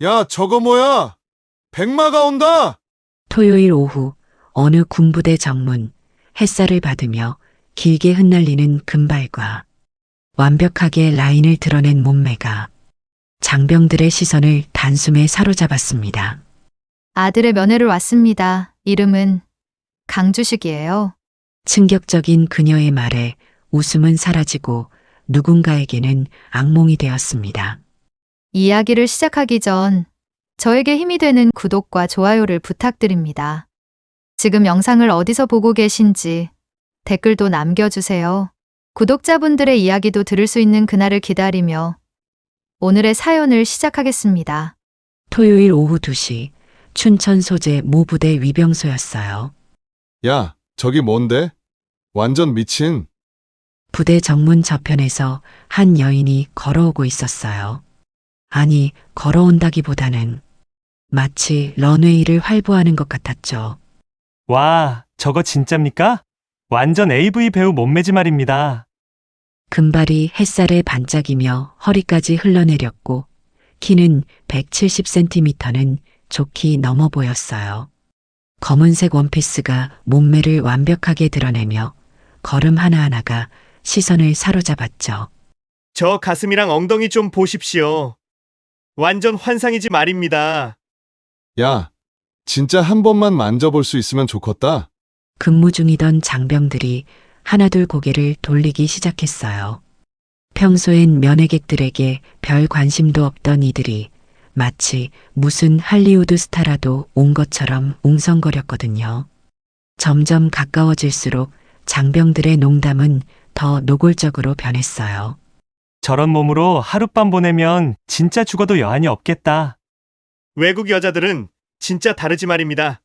야, 저거 뭐야? 백마가 온다! 토요일 오후 어느 군부대 정문 햇살을 받으며 길게 흩날리는 금발과 완벽하게 라인을 드러낸 몸매가 장병들의 시선을 단숨에 사로잡았습니다. 아들의 면회를 왔습니다. 이름은 강주식이에요. 충격적인 그녀의 말에 웃음은 사라지고 누군가에게는 악몽이 되었습니다. 이야기를 시작하기 전 저에게 힘이 되는 구독과 좋아요를 부탁드립니다. 지금 영상을 어디서 보고 계신지 댓글도 남겨주세요. 구독자분들의 이야기도 들을 수 있는 그날을 기다리며 오늘의 사연을 시작하겠습니다. 토요일 오후 2시 춘천 소재 모 부대 위병소였어요. 야, 저기 뭔데? 완전 미친. 부대 정문 저편에서 한 여인이 걸어오고 있었어요. 아니, 걸어온다기보다는 마치 런웨이를 활보하는 것 같았죠. 와, 저거 진짜입니까? 완전 AV 배우 몸매지 말입니다. 금발이 햇살에 반짝이며 허리까지 흘러내렸고 키는 170cm는 좋게 넘어 보였어요. 검은색 원피스가 몸매를 완벽하게 드러내며 걸음 하나하나가 시선을 사로잡았죠. 저 가슴이랑 엉덩이 좀 보십시오. 완전 환상이지 말입니다. 야, 진짜 한 번만 만져볼 수 있으면 좋겠다. 근무 중이던 장병들이 하나둘 고개를 돌리기 시작했어요. 평소엔 면회객들에게 별 관심도 없던 이들이 마치 무슨 할리우드 스타라도 온 것처럼 웅성거렸거든요. 점점 가까워질수록 장병들의 농담은 더 노골적으로 변했어요. 저런 몸으로 하룻밤 보내면 진짜 죽어도 여한이 없겠다. 외국 여자들은 진짜 다르지 말입니다.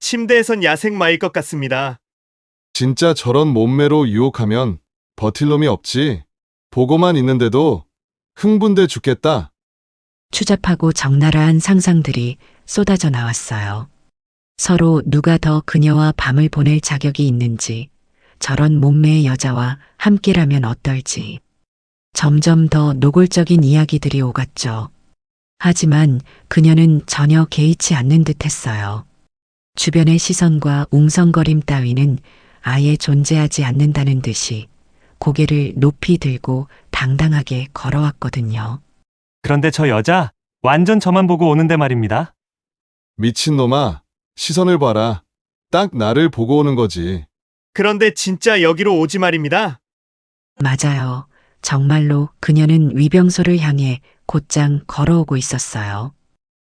침대에선 야생마일 것 같습니다. 진짜 저런 몸매로 유혹하면 버틸 놈이 없지. 보고만 있는데도 흥분돼 죽겠다. 추잡하고 적나라한 상상들이 쏟아져 나왔어요. 서로 누가 더 그녀와 밤을 보낼 자격이 있는지, 저런 몸매의 여자와 함께라면 어떨지. 점점 더 노골적인 이야기들이 오갔죠. 하지만 그녀는 전혀 개의치 않는 듯 했어요. 주변의 시선과 웅성거림 따위는 아예 존재하지 않는다는 듯이 고개를 높이 들고 당당하게 걸어왔거든요. 그런데 저 여자 완전 저만 보고 오는데 말입니다. 미친놈아, 시선을 봐라. 딱 나를 보고 오는 거지. 그런데 진짜 여기로 오지 말입니다. 맞아요. 정말로 그녀는 위병소를 향해 곧장 걸어오고 있었어요.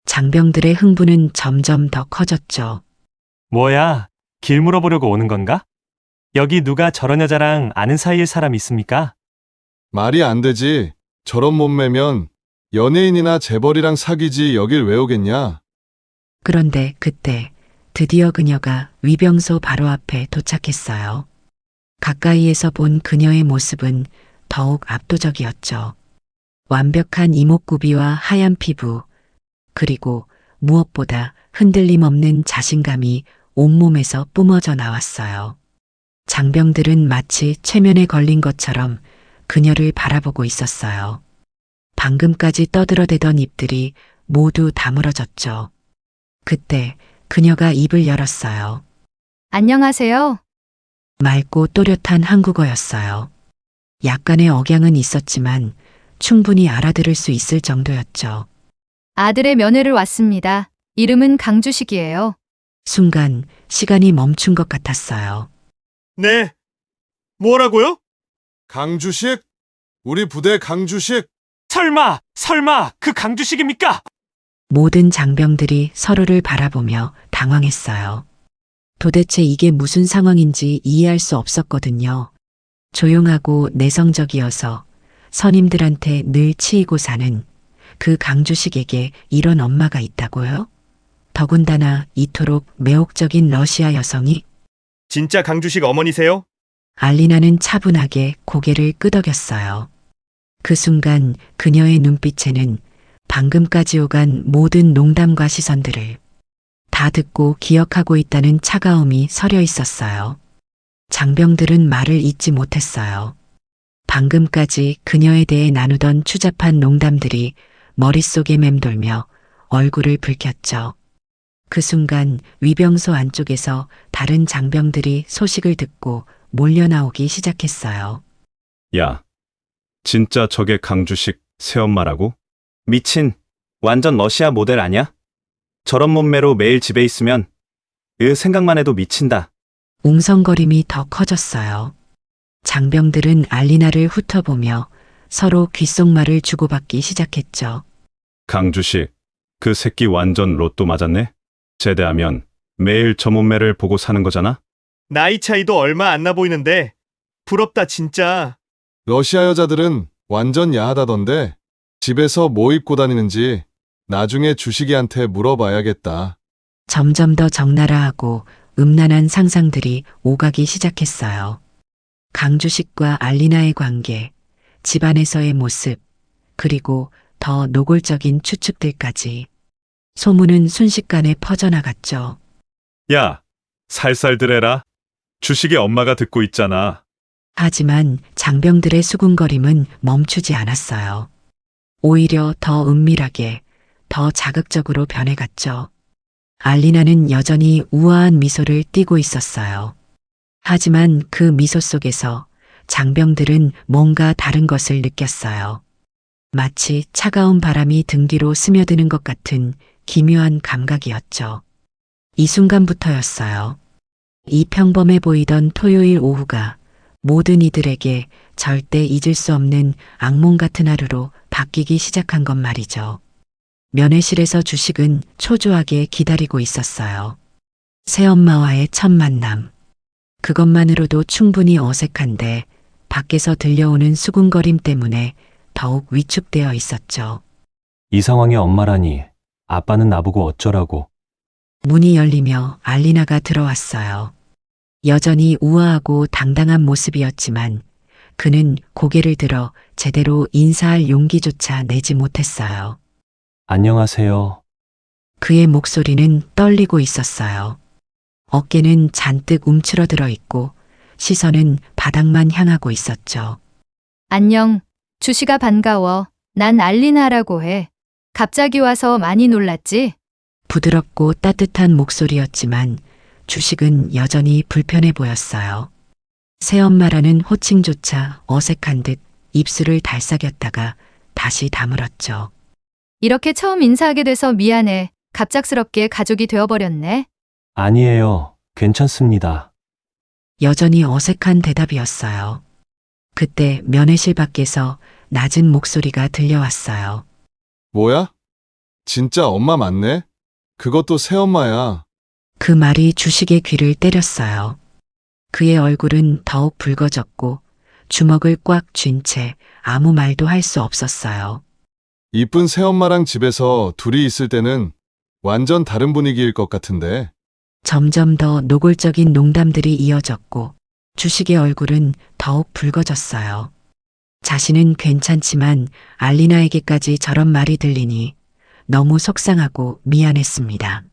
장병들의 흥분은 점점 더 커졌죠. 뭐야, 길 물어보려고 오는 건가? 여기 누가 저런 여자랑 아는 사이일 사람 있습니까? 말이 안 되지. 저런 몸매면 연예인이나 재벌이랑 사귀지 여길 왜 오겠냐? 그런데 그때 드디어 그녀가 위병소 바로 앞에 도착했어요. 가까이에서 본 그녀의 모습은 더욱 압도적이었죠. 완벽한 이목구비와 하얀 피부, 그리고 무엇보다 흔들림 없는 자신감이 온몸에서 뿜어져 나왔어요. 장병들은 마치 최면에 걸린 것처럼 그녀를 바라보고 있었어요. 방금까지 떠들어대던 입들이 모두 다물어졌죠. 그때 그녀가 입을 열었어요. 안녕하세요. 맑고 또렷한 한국어였어요. 약간의 억양은 있었지만 충분히 알아들을 수 있을 정도였죠. 아들의 면회를 왔습니다. 이름은 강주식이에요. 순간 시간이 멈춘 것 같았어요. 네. 뭐라고요? 강주식? 우리 부대 강주식? 설마 그 강주식입니까? 모든 장병들이 서로를 바라보며 당황했어요. 도대체 이게 무슨 상황인지 이해할 수 없었거든요. 조용하고 내성적이어서 선임들한테 늘 치이고 사는 그 강주식에게 이런 엄마가 있다고요? 더군다나 이토록 매혹적인 러시아 여성이? 진짜 강주식 어머니세요? 알리나는 차분하게 고개를 끄덕였어요. 그 순간 그녀의 눈빛에는 방금까지 오간 모든 농담과 시선들을 다 듣고 기억하고 있다는 차가움이 서려 있었어요. 장병들은 말을 잇지 못했어요. 방금까지 그녀에 대해 나누던 추잡한 농담들이 머릿속에 맴돌며 얼굴을 붉혔죠. 그 순간 위병소 안쪽에서 다른 장병들이 소식을 듣고 몰려 나오기 시작했어요. 야, 진짜 저게 강주식 새엄마라고? 미친, 완전 러시아 모델 아냐? 저런 몸매로 매일 집에 있으면 생각만 해도 미친다. 웅성거림이 더 커졌어요. 장병들은 알리나를 훑어보며 서로 귓속말을 주고받기 시작했죠. 강주식, 그 새끼 완전 로또 맞았네? 제대하면 매일 저 몸매를 보고 사는 거잖아? 나이 차이도 얼마 안 나 보이는데 부럽다 진짜. 러시아 여자들은 완전 야하다던데 집에서 뭐 입고 다니는지 나중에 주식이한테 물어봐야겠다. 점점 더 적나라하고 음란한 상상들이 오가기 시작했어요. 강주식과 알리나의 관계, 집안에서의 모습, 그리고 더 노골적인 추측들까지. 소문은 순식간에 퍼져나갔죠. 야, 살살들 해라. 주식의 엄마가 듣고 있잖아. 하지만 장병들의 수군거림은 멈추지 않았어요. 오히려 더 은밀하게, 더 자극적으로 변해갔죠. 알리나는 여전히 우아한 미소를 띠고 있었어요. 하지만 그 미소 속에서 장병들은 뭔가 다른 것을 느꼈어요. 마치 차가운 바람이 등 뒤로 스며드는 것 같은 기묘한 감각이었죠. 이 순간부터였어요. 이 평범해 보이던 토요일 오후가 모든 이들에게 절대 잊을 수 없는 악몽 같은 하루로 바뀌기 시작한 것 말이죠. 면회실에서 주식은 초조하게 기다리고 있었어요. 새엄마와의 첫 만남. 그것만으로도 충분히 어색한데 밖에서 들려오는 수군거림 때문에 더욱 위축되어 있었죠. 이 상황에 엄마라니. 아빠는 나보고 어쩌라고. 문이 열리며 알리나가 들어왔어요. 여전히 우아하고 당당한 모습이었지만 그는 고개를 들어 제대로 인사할 용기조차 내지 못했어요. 안녕하세요. 그의 목소리는 떨리고 있었어요. 어깨는 잔뜩 움츠러들어 있고 시선은 바닥만 향하고 있었죠. 안녕. 주식아 반가워. 난 알리나라고 해. 갑자기 와서 많이 놀랐지? 부드럽고 따뜻한 목소리였지만 주식은 여전히 불편해 보였어요. 새엄마라는 호칭조차 어색한 듯 입술을 달싹였다가 다시 다물었죠. 이렇게 처음 인사하게 돼서 미안해. 갑작스럽게 가족이 되어버렸네. 아니에요. 괜찮습니다. 여전히 어색한 대답이었어요. 그때 면회실 밖에서 낮은 목소리가 들려왔어요. 뭐야? 진짜 엄마 맞네? 그것도 새엄마야. 그 말이 주식의 귀를 때렸어요. 그의 얼굴은 더욱 붉어졌고 주먹을 꽉 쥔 채 아무 말도 할 수 없었어요. 이쁜 새엄마랑 집에서 둘이 있을 때는 완전 다른 분위기일 것 같은데. 점점 더 노골적인 농담들이 이어졌고 주식의 얼굴은 더욱 붉어졌어요. 자신은 괜찮지만 알리나에게까지 저런 말이 들리니 너무 속상하고 미안했습니다.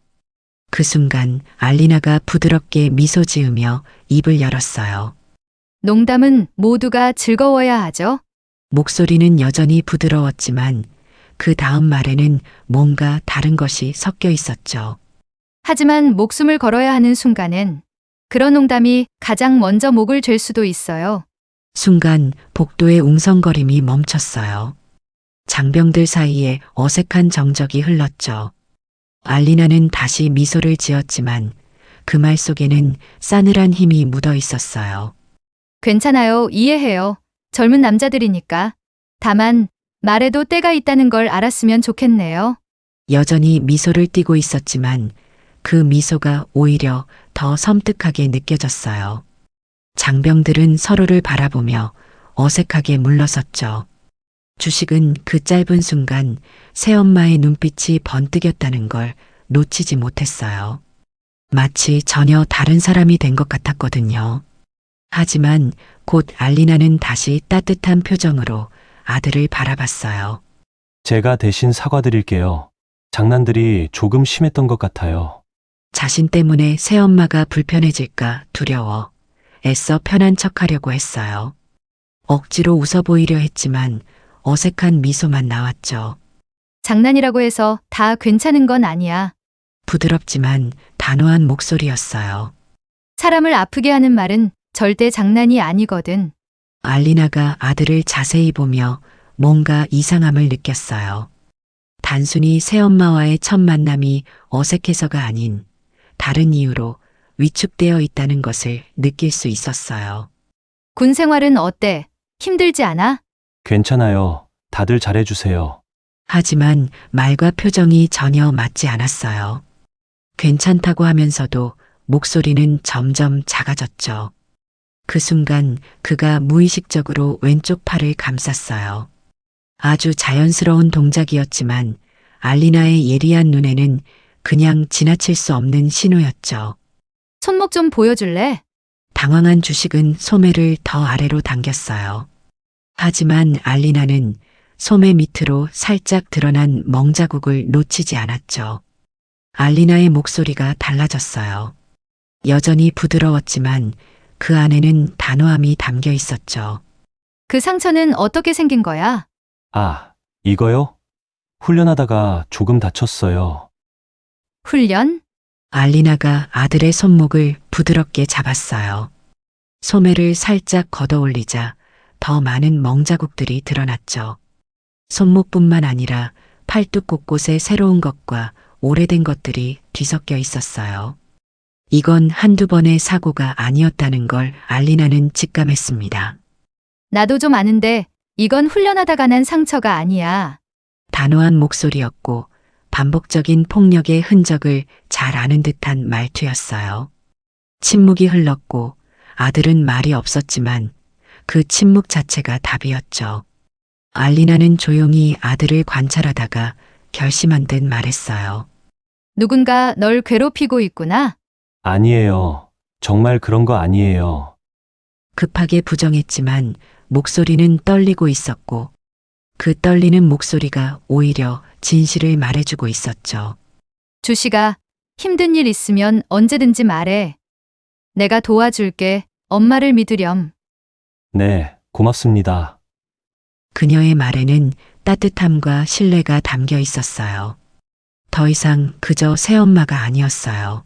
그 순간 알리나가 부드럽게 미소 지으며 입을 열었어요. 농담은 모두가 즐거워야 하죠. 목소리는 여전히 부드러웠지만 그 다음 말에는 뭔가 다른 것이 섞여 있었죠. 하지만 목숨을 걸어야 하는 순간엔 그런 농담이 가장 먼저 목을 잴 수도 있어요. 순간 복도의 웅성거림이 멈췄어요. 장병들 사이에 어색한 정적이 흘렀죠. 알리나는 다시 미소를 지었지만 그 말 속에는 싸늘한 힘이 묻어 있었어요. 괜찮아요. 이해해요. 젊은 남자들이니까. 다만 말에도 때가 있다는 걸 알았으면 좋겠네요. 여전히 미소를 띠고 있었지만 그 미소가 오히려 더 섬뜩하게 느껴졌어요. 장병들은 서로를 바라보며 어색하게 물러섰죠. 주식은 그 짧은 순간 새엄마의 눈빛이 번뜩였다는 걸 놓치지 못했어요. 마치 전혀 다른 사람이 된 것 같았거든요. 하지만 곧 알리나는 다시 따뜻한 표정으로 아들을 바라봤어요. 제가 대신 사과드릴게요. 장난들이 조금 심했던 것 같아요. 자신 때문에 새엄마가 불편해질까 두려워 애써 편한 척하려고 했어요. 억지로 웃어 보이려 했지만 어색한 미소만 나왔죠. 장난이라고 해서 다 괜찮은 건 아니야. 부드럽지만 단호한 목소리였어요. 사람을 아프게 하는 말은 절대 장난이 아니거든. 알리나가 아들을 자세히 보며 뭔가 이상함을 느꼈어요. 단순히 새엄마와의 첫 만남이 어색해서가 아닌 다른 이유로 위축되어 있다는 것을 느낄 수 있었어요. 군 생활은 어때? 힘들지 않아? 괜찮아요. 다들 잘해주세요. 하지만 말과 표정이 전혀 맞지 않았어요. 괜찮다고 하면서도 목소리는 점점 작아졌죠. 그 순간 그가 무의식적으로 왼쪽 팔을 감쌌어요. 아주 자연스러운 동작이었지만 알리나의 예리한 눈에는 그냥 지나칠 수 없는 신호였죠. 손목 좀 보여줄래? 당황한 주식은 소매를 더 아래로 당겼어요. 하지만 알리나는 소매 밑으로 살짝 드러난 멍자국을 놓치지 않았죠. 알리나의 목소리가 달라졌어요. 여전히 부드러웠지만 그 안에는 단호함이 담겨 있었죠. 그 상처는 어떻게 생긴 거야? 아, 이거요? 훈련하다가 조금 다쳤어요. 훈련? 알리나가 아들의 손목을 부드럽게 잡았어요. 소매를 살짝 걷어 올리자 더 많은 멍자국들이 드러났죠. 손목뿐만 아니라 팔뚝 곳곳에 새로운 것과 오래된 것들이 뒤섞여 있었어요. 이건 한두 번의 사고가 아니었다는 걸 알리나는 직감했습니다. 나도 좀 아는데 이건 훈련하다가 난 상처가 아니야. 단호한 목소리였고 반복적인 폭력의 흔적을 잘 아는 듯한 말투였어요. 침묵이 흘렀고 아들은 말이 없었지만 그 침묵 자체가 답이었죠. 알리나는 조용히 아들을 관찰하다가 결심한 듯 말했어요. 누군가 널 괴롭히고 있구나. 아니에요. 정말 그런 거 아니에요. 급하게 부정했지만 목소리는 떨리고 있었고 그 떨리는 목소리가 오히려 진실을 말해주고 있었죠. 주씨가 힘든 일 있으면 언제든지 말해. 내가 도와줄게. 엄마를 믿으렴. 네, 고맙습니다. 그녀의 말에는 따뜻함과 신뢰가 담겨 있었어요. 더 이상 그저 새엄마가 아니었어요.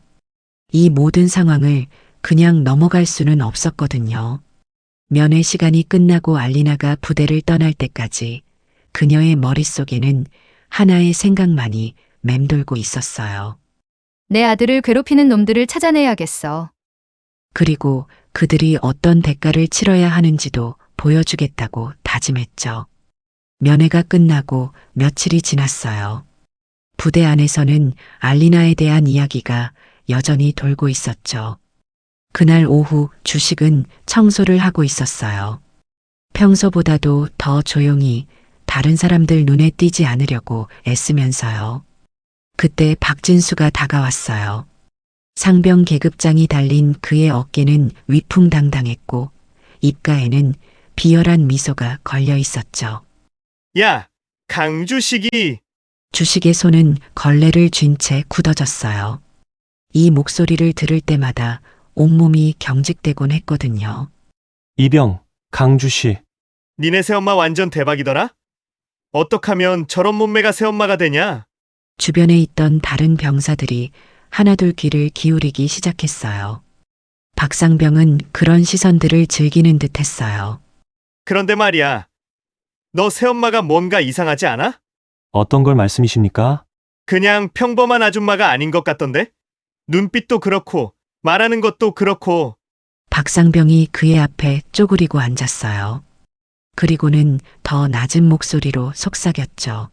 이 모든 상황을 그냥 넘어갈 수는 없었거든요. 면회 시간이 끝나고 알리나가 부대를 떠날 때까지 그녀의 머릿속에는 하나의 생각만이 맴돌고 있었어요. 내 아들을 괴롭히는 놈들을 찾아내야겠어. 그리고 그들이 어떤 대가를 치러야 하는지도 보여주겠다고 다짐했죠. 면회가 끝나고 며칠이 지났어요. 부대 안에서는 알리나에 대한 이야기가 여전히 돌고 있었죠. 그날 오후 주식은 청소를 하고 있었어요. 평소보다도 더 조용히 다른 사람들 눈에 띄지 않으려고 애쓰면서요. 그때 박진수가 다가왔어요. 상병 계급장이 달린 그의 어깨는 위풍당당했고 입가에는 비열한 미소가 걸려 있었죠. 야, 강주식이 주식의 손은 걸레를 쥔 채 굳어졌어요. 이 목소리를 들을 때마다 온몸이 경직되곤 했거든요. 이병, 강주씨. 니네 새엄마 완전 대박이더라? 어떡하면 저런 몸매가 새엄마가 되냐? 주변에 있던 다른 병사들이 하나둘 귀를 기울이기 시작했어요. 박상병은 그런 시선들을 즐기는 듯 했어요. 그런데 말이야. 너 새엄마가 뭔가 이상하지 않아? 어떤 걸 말씀이십니까? 그냥 평범한 아줌마가 아닌 것 같던데? 눈빛도 그렇고 말하는 것도 그렇고. 박상병이 그의 앞에 쪼그리고 앉았어요. 그리고는 더 낮은 목소리로 속삭였죠.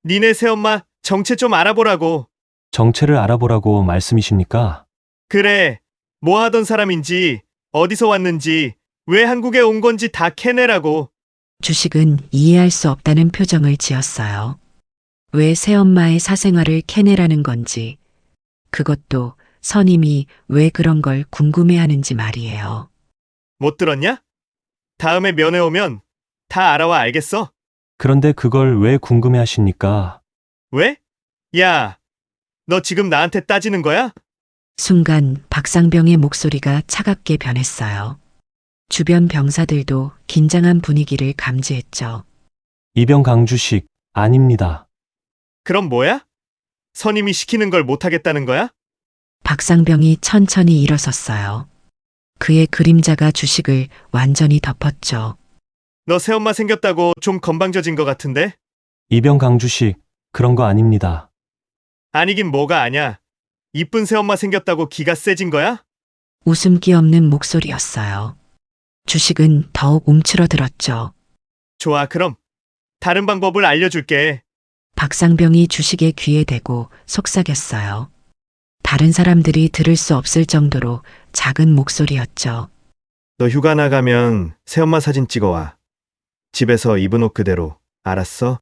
니네 새엄마 정체 좀 알아보라고. 정체를 알아보라고 말씀이십니까? 그래. 뭐 하던 사람인지, 어디서 왔는지, 왜 한국에 온 건지 다 캐내라고. 주식은 이해할 수 없다는 표정을 지었어요. 왜 새엄마의 사생활을 캐내라는 건지, 그것도 선임이 왜 그런 걸 궁금해하는지 말이에요. 못 들었냐? 다음에 면회 오면 다 알아와 알겠어? 그런데 그걸 왜 궁금해 하십니까? 왜? 야, 너 지금 나한테 따지는 거야? 순간 박상병의 목소리가 차갑게 변했어요. 주변 병사들도 긴장한 분위기를 감지했죠. 이병 강주식, 아닙니다. 그럼 뭐야? 선임이 시키는 걸 못하겠다는 거야? 박상병이 천천히 일어섰어요. 그의 그림자가 주식을 완전히 덮었죠. 너 새엄마 생겼다고 좀 건방져진 것 같은데? 이병 강주식, 그런 거 아닙니다. 아니긴 뭐가 아냐. 이쁜 새엄마 생겼다고 기가 세진 거야? 웃음기 없는 목소리였어요. 주식은 더욱 움츠러들었죠. 좋아, 그럼 다른 방법을 알려줄게. 박상병이 주식의 귀에 대고 속삭였어요. 다른 사람들이 들을 수 없을 정도로 작은 목소리였죠. 너 휴가 나가면 새엄마 사진 찍어와. 집에서 입은 옷 그대로. 알았어?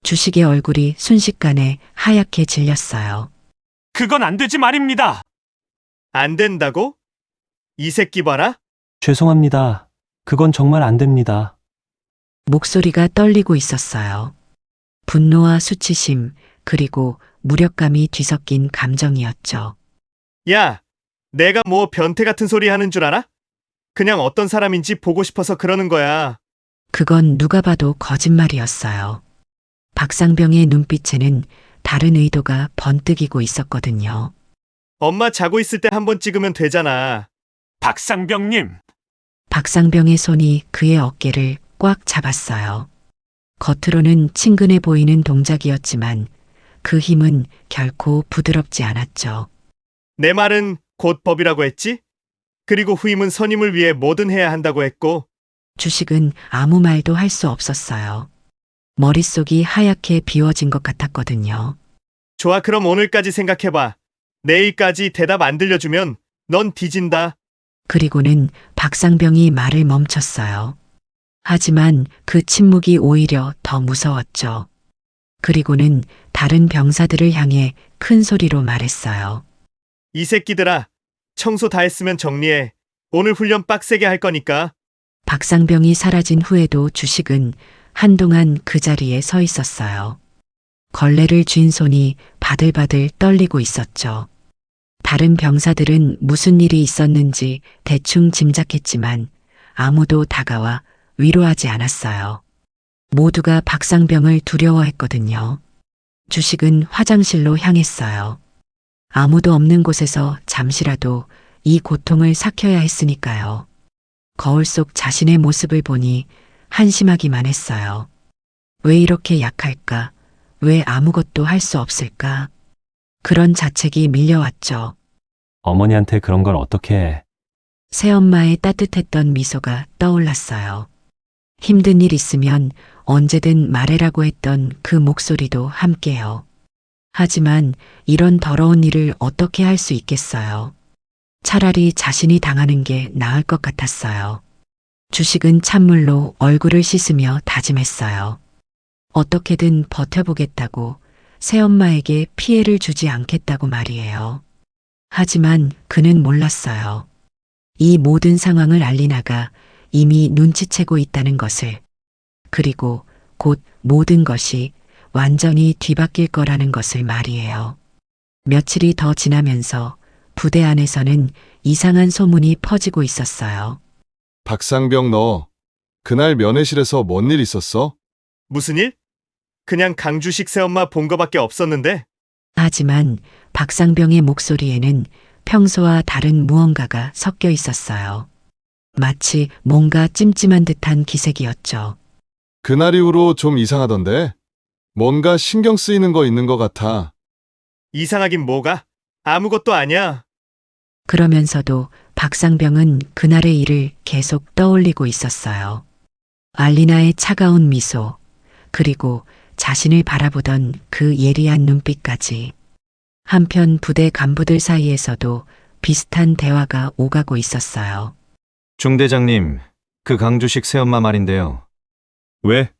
주식의 얼굴이 순식간에 하얗게 질렸어요. 그건 안 되지 말입니다. 안 된다고? 이 새끼 봐라. 죄송합니다. 그건 정말 안 됩니다. 목소리가 떨리고 있었어요. 분노와 수치심, 그리고 무력감이 뒤섞인 감정이었죠. 야, 내가 뭐 변태 같은 소리 하는 줄 알아? 그냥 어떤 사람인지 보고 싶어서 그러는 거야. 그건 누가 봐도 거짓말이었어요. 박상병의 눈빛에는 다른 의도가 번뜩이고 있었거든요. 엄마 자고 있을 때 한번 찍으면 되잖아. 박상병님, 박상병의 손이 그의 어깨를 꽉 잡았어요. 겉으로는 친근해 보이는 동작이었지만 그 힘은 결코 부드럽지 않았죠. 내 말은 곧 법이라고 했지? 그리고 후임은 선임을 위해 뭐든 해야 한다고 했고, 주식은 아무 말도 할 수 없었어요. 머릿속이 하얗게 비워진 것 같았거든요. 좋아, 그럼 오늘까지 생각해봐. 내일까지 대답 안 들려주면 넌 뒤진다. 그리고는 박상병이 말을 멈췄어요. 하지만 그 침묵이 오히려 더 무서웠죠. 그리고는 다른 병사들을 향해 큰 소리로 말했어요. 이 새끼들아, 청소 다 했으면 정리해. 오늘 훈련 빡세게 할 거니까. 박상병이 사라진 후에도 주식은 한동안 그 자리에 서 있었어요. 걸레를 쥔 손이 바들바들 떨리고 있었죠. 다른 병사들은 무슨 일이 있었는지 대충 짐작했지만 아무도 다가와 위로하지 않았어요. 모두가 박상병을 두려워했거든요. 주식은 화장실로 향했어요. 아무도 없는 곳에서 잠시라도 이 고통을 삭혀야 했으니까요. 거울 속 자신의 모습을 보니 한심하기만 했어요. 왜 이렇게 약할까? 왜 아무것도 할 수 없을까? 그런 자책이 밀려왔죠. 어머니한테 그런 걸 어떻게 해? 새엄마의 따뜻했던 미소가 떠올랐어요. 힘든 일 있으면 언제든 말해라고 했던 그 목소리도 함께요. 하지만 이런 더러운 일을 어떻게 할 수 있겠어요? 차라리 자신이 당하는 게 나을 것 같았어요. 주식은 찬물로 얼굴을 씻으며 다짐했어요. 어떻게든 버텨보겠다고, 새엄마에게 피해를 주지 않겠다고 말이에요. 하지만 그는 몰랐어요. 이 모든 상황을 알리나가 이미 눈치채고 있다는 것을, 그리고 곧 모든 것이 완전히 뒤바뀔 거라는 것을 말이에요. 며칠이 더 지나면서 부대 안에서는 이상한 소문이 퍼지고 있었어요. 박상병 너 그날 면회실에서 뭔 일 있었어? 무슨 일? 그냥 강주식 새엄마 본 거밖에 없었는데. 하지만 박상병의 목소리에는 평소와 다른 무언가가 섞여 있었어요. 마치 뭔가 찜찜한 듯한 기색이었죠. 그날 이후로 좀 이상하던데? 뭔가 신경 쓰이는 거 있는 것 같아. 이상하긴 뭐가? 아무것도 아니야. 그러면서도 박상병은 그날의 일을 계속 떠올리고 있었어요. 알리나의 차가운 미소, 그리고 자신을 바라보던 그 예리한 눈빛까지. 한편 부대 간부들 사이에서도 비슷한 대화가 오가고 있었어요. 중대장님, 그 강주식 새엄마 말인데요. 왜?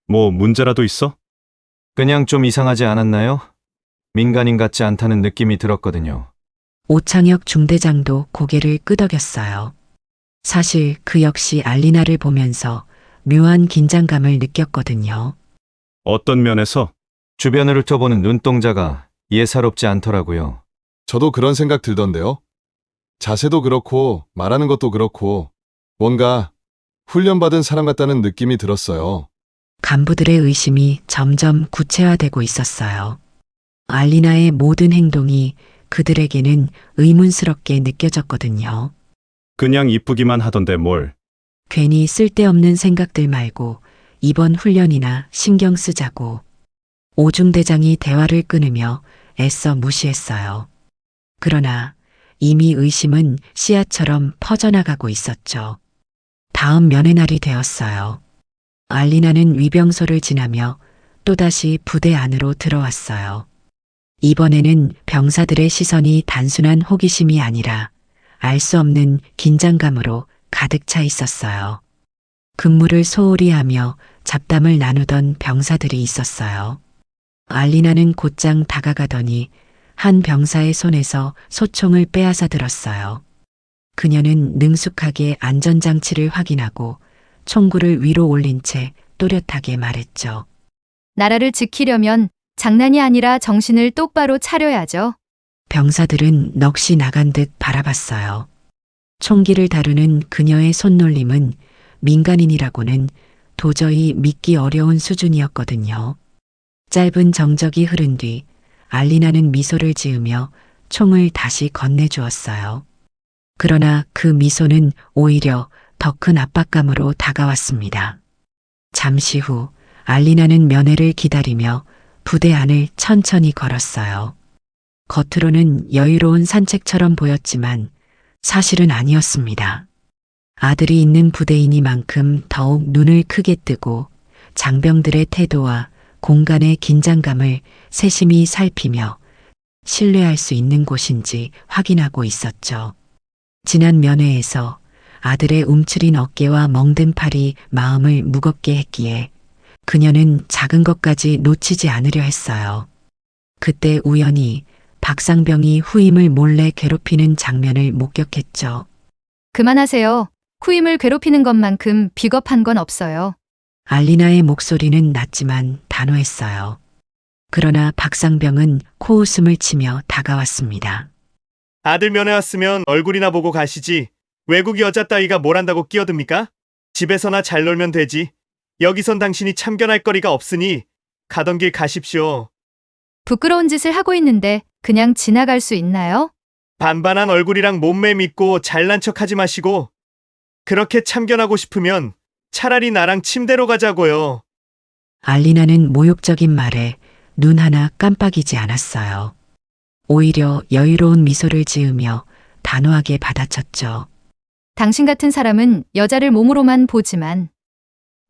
뭐 문제라도 있어? 그냥 좀 이상하지 않았나요? 민간인 같지 않다는 느낌이 들었거든요. 오창혁 중대장도 고개를 끄덕였어요. 사실 그 역시 알리나를 보면서 묘한 긴장감을 느꼈거든요. 어떤 면에서? 주변을 훑어보는 눈동자가 예사롭지 않더라고요. 저도 그런 생각 들던데요. 자세도 그렇고 말하는 것도 그렇고 뭔가 훈련받은 사람 같다는 느낌이 들었어요. 간부들의 의심이 점점 구체화되고 있었어요. 알리나의 모든 행동이 그들에게는 의문스럽게 느껴졌거든요. 그냥 이쁘기만 하던데 뭘. 괜히 쓸데없는 생각들 말고 이번 훈련이나 신경 쓰자고. 오중대장이 대화를 끊으며 애써 무시했어요. 그러나 이미 의심은 씨앗처럼 퍼져나가고 있었죠. 다음 면회 날이 되었어요. 알리나는 위병소를 지나며 또다시 부대 안으로 들어왔어요. 이번에는 병사들의 시선이 단순한 호기심이 아니라 알 수 없는 긴장감으로 가득 차 있었어요. 근무를 소홀히 하며 잡담을 나누던 병사들이 있었어요. 알리나는 곧장 다가가더니 한 병사의 손에서 소총을 빼앗아 들었어요. 그녀는 능숙하게 안전장치를 확인하고 총구를 위로 올린 채 또렷하게 말했죠. 나라를 지키려면 장난이 아니라 정신을 똑바로 차려야죠. 병사들은 넋이 나간 듯 바라봤어요. 총기를 다루는 그녀의 손놀림은 민간인이라고는 도저히 믿기 어려운 수준이었거든요. 짧은 정적이 흐른 뒤 알리나는 미소를 지으며 총을 다시 건네주었어요. 그러나 그 미소는 오히려 더 큰 압박감으로 다가왔습니다. 잠시 후 알리나는 면회를 기다리며 부대 안을 천천히 걸었어요. 겉으로는 여유로운 산책처럼 보였지만 사실은 아니었습니다. 아들이 있는 부대이니만큼 더욱 눈을 크게 뜨고 장병들의 태도와 공간의 긴장감을 세심히 살피며 신뢰할 수 있는 곳인지 확인하고 있었죠. 지난 면회에서 아들의 움츠린 어깨와 멍든 팔이 마음을 무겁게 했기에 그녀는 작은 것까지 놓치지 않으려 했어요. 그때 우연히 박상병이 후임을 몰래 괴롭히는 장면을 목격했죠. 그만하세요. 후임을 괴롭히는 것만큼 비겁한 건 없어요. 알리나의 목소리는 낮지만 단호했어요. 그러나 박상병은 코웃음을 치며 다가왔습니다. 아들 면회 왔으면 얼굴이나 보고 가시지. 외국 여자 따위가 뭘 한다고 끼어듭니까? 집에서나 잘 놀면 되지. 여기선 당신이 참견할 거리가 없으니 가던 길 가십시오. 부끄러운 짓을 하고 있는데 그냥 지나갈 수 있나요? 반반한 얼굴이랑 몸매 믿고 잘난 척 하지 마시고 그렇게 참견하고 싶으면 차라리 나랑 침대로 가자고요. 알리나는 모욕적인 말에 눈 하나 깜빡이지 않았어요. 오히려 여유로운 미소를 지으며 단호하게 받아쳤죠. 당신 같은 사람은 여자를 몸으로만 보지만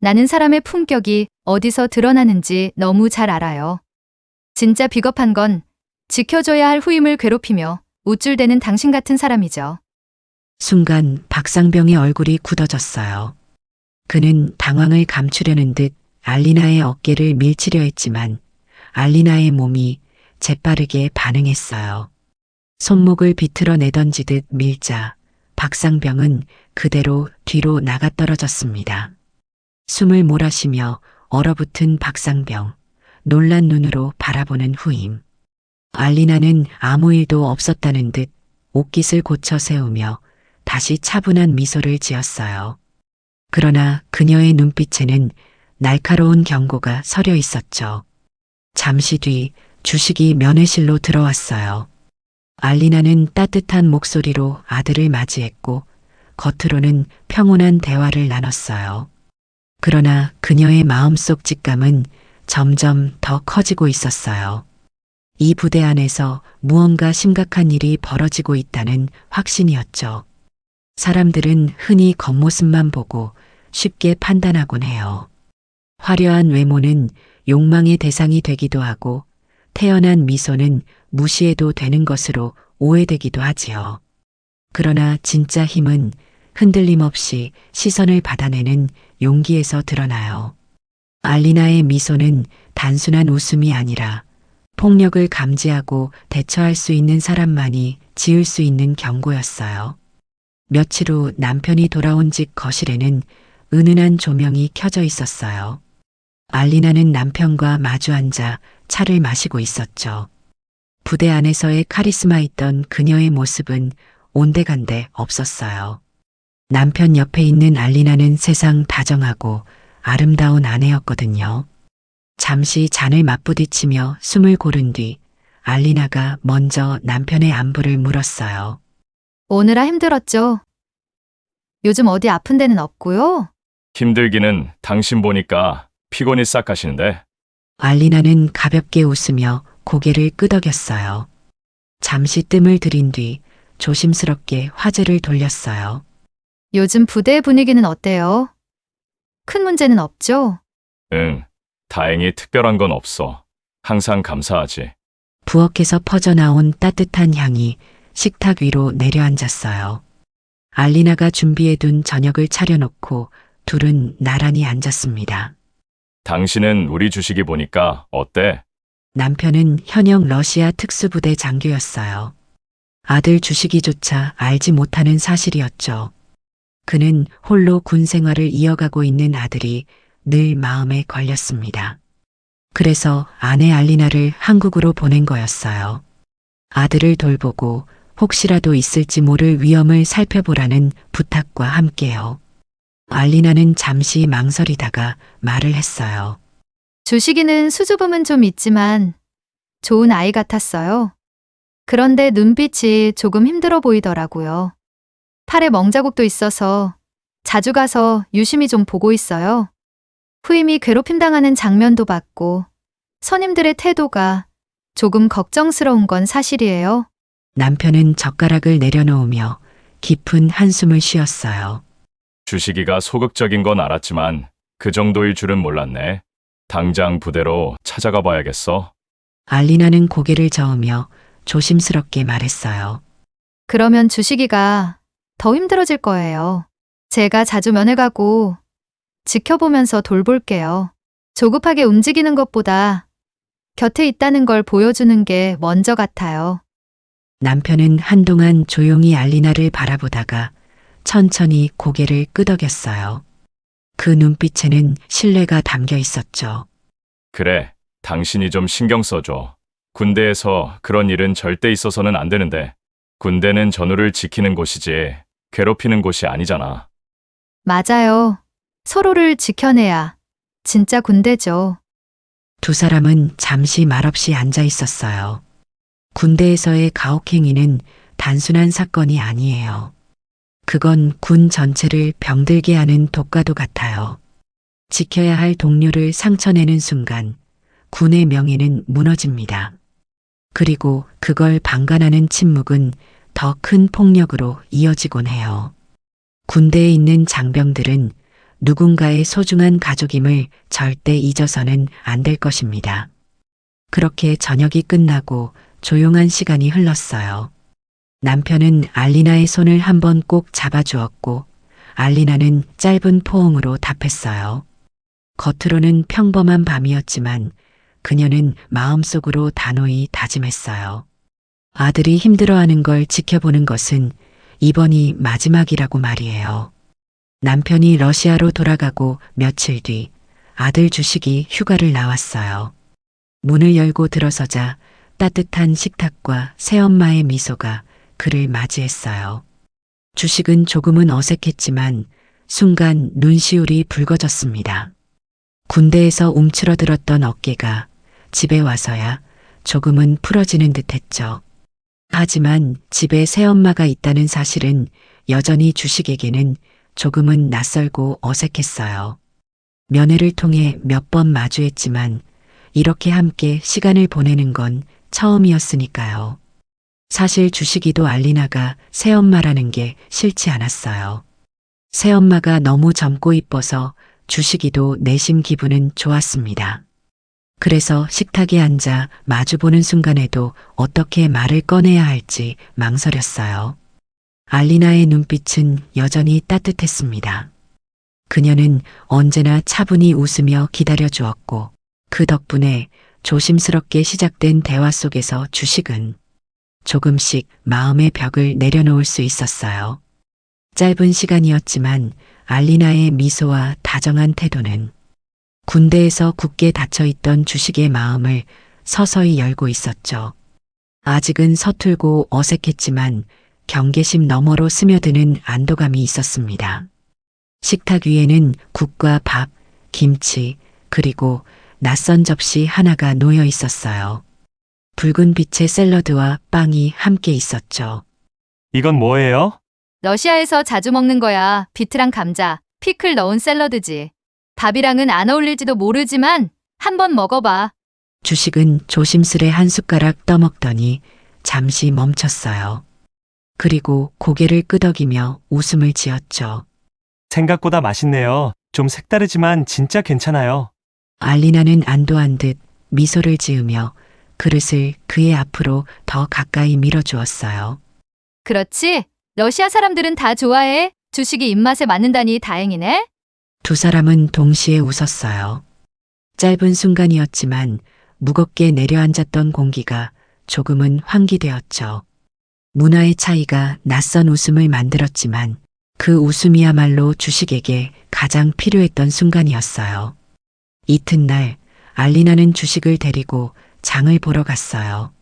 나는 사람의 품격이 어디서 드러나는지 너무 잘 알아요. 진짜 비겁한 건 지켜줘야 할 후임을 괴롭히며 우쭐대는 당신 같은 사람이죠. 순간 박상병의 얼굴이 굳어졌어요. 그는 당황을 감추려는 듯 알리나의 어깨를 밀치려 했지만 알리나의 몸이 재빠르게 반응했어요. 손목을 비틀어 내던지듯 밀자 박상병은 그대로 뒤로 나가 떨어졌습니다. 숨을 몰아쉬며 얼어붙은 박상병, 놀란 눈으로 바라보는 후임. 알리나는 아무 일도 없었다는 듯 옷깃을 고쳐 세우며 다시 차분한 미소를 지었어요. 그러나 그녀의 눈빛에는 날카로운 경고가 서려 있었죠. 잠시 뒤 주식이 면회실로 들어왔어요. 알리나는 따뜻한 목소리로 아들을 맞이했고 겉으로는 평온한 대화를 나눴어요. 그러나 그녀의 마음속 직감은 점점 더 커지고 있었어요. 이 부대 안에서 무언가 심각한 일이 벌어지고 있다는 확신이었죠. 사람들은 흔히 겉모습만 보고 쉽게 판단하곤 해요. 화려한 외모는 욕망의 대상이 되기도 하고 태연한 미소는 무시해도 되는 것으로 오해되기도 하지요. 그러나 진짜 힘은 흔들림 없이 시선을 받아내는 용기에서 드러나요. 알리나의 미소는 단순한 웃음이 아니라 폭력을 감지하고 대처할 수 있는 사람만이 지을 수 있는 경고였어요. 며칠 후 남편이 돌아온 집 거실에는 은은한 조명이 켜져 있었어요. 알리나는 남편과 마주 앉아 차를 마시고 있었죠. 부대 안에서의 카리스마 있던 그녀의 모습은 온데간데 없었어요. 남편 옆에 있는 알리나는 세상 다정하고 아름다운 아내였거든요. 잠시 잔을 맞부딪히며 숨을 고른 뒤 알리나가 먼저 남편의 안부를 물었어요. 오느라 힘들었죠? 요즘 어디 아픈 데는 없고요? 힘들기는 당신 보니까 피곤이 싹 가시는데. 알리나는 가볍게 웃으며 고개를 끄덕였어요. 잠시 뜸을 들인 뒤 조심스럽게 화제를 돌렸어요. 요즘 부대 분위기는 어때요? 큰 문제는 없죠? 응, 다행히 특별한 건 없어. 항상 감사하지. 부엌에서 퍼져나온 따뜻한 향이 식탁 위로 내려앉았어요. 알리나가 준비해둔 저녁을 차려놓고 둘은 나란히 앉았습니다. 당신은 우리 주식이 보니까 어때? 남편은 현역 러시아 특수부대 장교였어요. 아들 주식이조차 알지 못하는 사실이었죠. 그는 홀로 군 생활을 이어가고 있는 아들이 늘 마음에 걸렸습니다. 그래서 아내 알리나를 한국으로 보낸 거였어요. 아들을 돌보고 혹시라도 있을지 모를 위험을 살펴보라는 부탁과 함께요. 알리나는 잠시 망설이다가 말을 했어요. 주식이는 수줍음은 좀 있지만 좋은 아이 같았어요. 그런데 눈빛이 조금 힘들어 보이더라고요. 팔에 멍자국도 있어서 자주 가서 유심히 좀 보고 있어요. 후임이 괴롭힘 당하는 장면도 봤고 선임들의 태도가 조금 걱정스러운 건 사실이에요. 남편은 젓가락을 내려놓으며 깊은 한숨을 쉬었어요. 주식이가 소극적인 건 알았지만 그 정도일 줄은 몰랐네. 당장 부대로 찾아가 봐야겠어. 알리나는 고개를 저으며 조심스럽게 말했어요. 그러면 주식이가 더 힘들어질 거예요. 제가 자주 면회 가고 지켜보면서 돌볼게요. 조급하게 움직이는 것보다 곁에 있다는 걸 보여주는 게 먼저 같아요. 남편은 한동안 조용히 알리나를 바라보다가 천천히 고개를 끄덕였어요. 그 눈빛에는 신뢰가 담겨 있었죠. 그래, 당신이 좀 신경 써줘. 군대에서 그런 일은 절대 있어서는 안 되는데. 군대는 전우를 지키는 곳이지 괴롭히는 곳이 아니잖아. 맞아요. 서로를 지켜내야 진짜 군대죠. 두 사람은 잠시 말없이 앉아 있었어요. 군대에서의 가혹행위는 단순한 사건이 아니에요. 그건 군 전체를 병들게 하는 독과도 같아요. 지켜야 할 동료를 상처내는 순간 군의 명예는 무너집니다. 그리고 그걸 방관하는 침묵은 더 큰 폭력으로 이어지곤 해요. 군대에 있는 장병들은 누군가의 소중한 가족임을 절대 잊어서는 안 될 것입니다. 그렇게 저녁이 끝나고 조용한 시간이 흘렀어요. 남편은 알리나의 손을 한번 꼭 잡아주었고 알리나는 짧은 포옹으로 답했어요. 겉으로는 평범한 밤이었지만 그녀는 마음속으로 단호히 다짐했어요. 아들이 힘들어하는 걸 지켜보는 것은 이번이 마지막이라고 말이에요. 남편이 러시아로 돌아가고 며칠 뒤 아들 주식이 휴가를 나왔어요. 문을 열고 들어서자 따뜻한 식탁과 새엄마의 미소가 그를 맞이했어요. 주식은 조금은 어색했지만 순간 눈시울이 붉어졌습니다. 군대에서 움츠러들었던 어깨가 집에 와서야 조금은 풀어지는 듯했죠. 하지만 집에 새엄마가 있다는 사실은 여전히 주식에게는 조금은 낯설고 어색했어요. 면회를 통해 몇 번 마주했지만 이렇게 함께 시간을 보내는 건 처음이었으니까요. 사실 주식이도 알리나가 새엄마라는 게 싫지 않았어요. 새엄마가 너무 젊고 이뻐서 주식이도 내심 기분은 좋았습니다. 그래서 식탁에 앉아 마주보는 순간에도 어떻게 말을 꺼내야 할지 망설였어요. 알리나의 눈빛은 여전히 따뜻했습니다. 그녀는 언제나 차분히 웃으며 기다려주었고 그 덕분에 조심스럽게 시작된 대화 속에서 주식은 조금씩 마음의 벽을 내려놓을 수 있었어요. 짧은 시간이었지만 알리나의 미소와 다정한 태도는 군대에서 굳게 닫혀있던 주식의 마음을 서서히 열고 있었죠. 아직은 서툴고 어색했지만 경계심 너머로 스며드는 안도감이 있었습니다. 식탁 위에는 국과 밥, 김치, 그리고 낯선 접시 하나가 놓여 있었어요. 붉은 빛의 샐러드와 빵이 함께 있었죠. 이건 뭐예요? 러시아에서 자주 먹는 거야. 비트랑 감자, 피클 넣은 샐러드지. 밥이랑은 안 어울릴지도 모르지만 한번 먹어봐. 주식은 조심스레 한 숟가락 떠먹더니 잠시 멈췄어요. 그리고 고개를 끄덕이며 웃음을 지었죠. 생각보다 맛있네요. 좀 색다르지만 진짜 괜찮아요. 알리나는 안도한 듯 미소를 지으며 그릇을 그의 앞으로 더 가까이 밀어주었어요. 그렇지? 러시아 사람들은 다 좋아해. 주식이 입맛에 맞는다니 다행이네. 두 사람은 동시에 웃었어요. 짧은 순간이었지만 무겁게 내려앉았던 공기가 조금은 환기되었죠. 문화의 차이가 낯선 웃음을 만들었지만 그 웃음이야말로 주식에게 가장 필요했던 순간이었어요. 이튿날 알리나는 주식을 데리고 장을 보러 갔어요.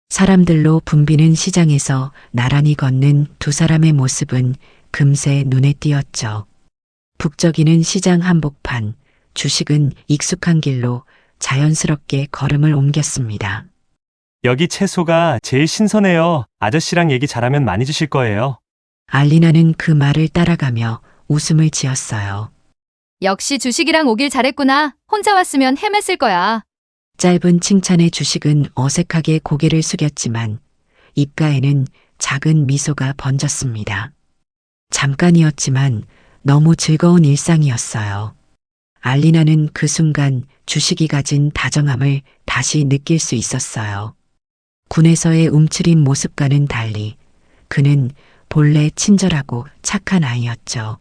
사람들로 붐비는 시장에서 나란히 걷는 두 사람의 모습은 금세 눈에 띄었죠. 북적이는 시장 한복판, 주식은 익숙한 길로 자연스럽게 걸음을 옮겼습니다. 여기 채소가 제일 신선해요. 아저씨랑 얘기 잘하면 많이 주실 거예요. 알리나는 그 말을 따라가며 웃음을 지었어요. 역시 주식이랑 오길 잘했구나. 혼자 왔으면 헤맸을 거야. 짧은 칭찬에 주식은 어색하게 고개를 숙였지만 입가에는 작은 미소가 번졌습니다. 잠깐이었지만 너무 즐거운 일상이었어요. 알리나는 그 순간 주식이 가진 다정함을 다시 느낄 수 있었어요. 군에서의 움츠린 모습과는 달리 그는 본래 친절하고 착한 아이였죠.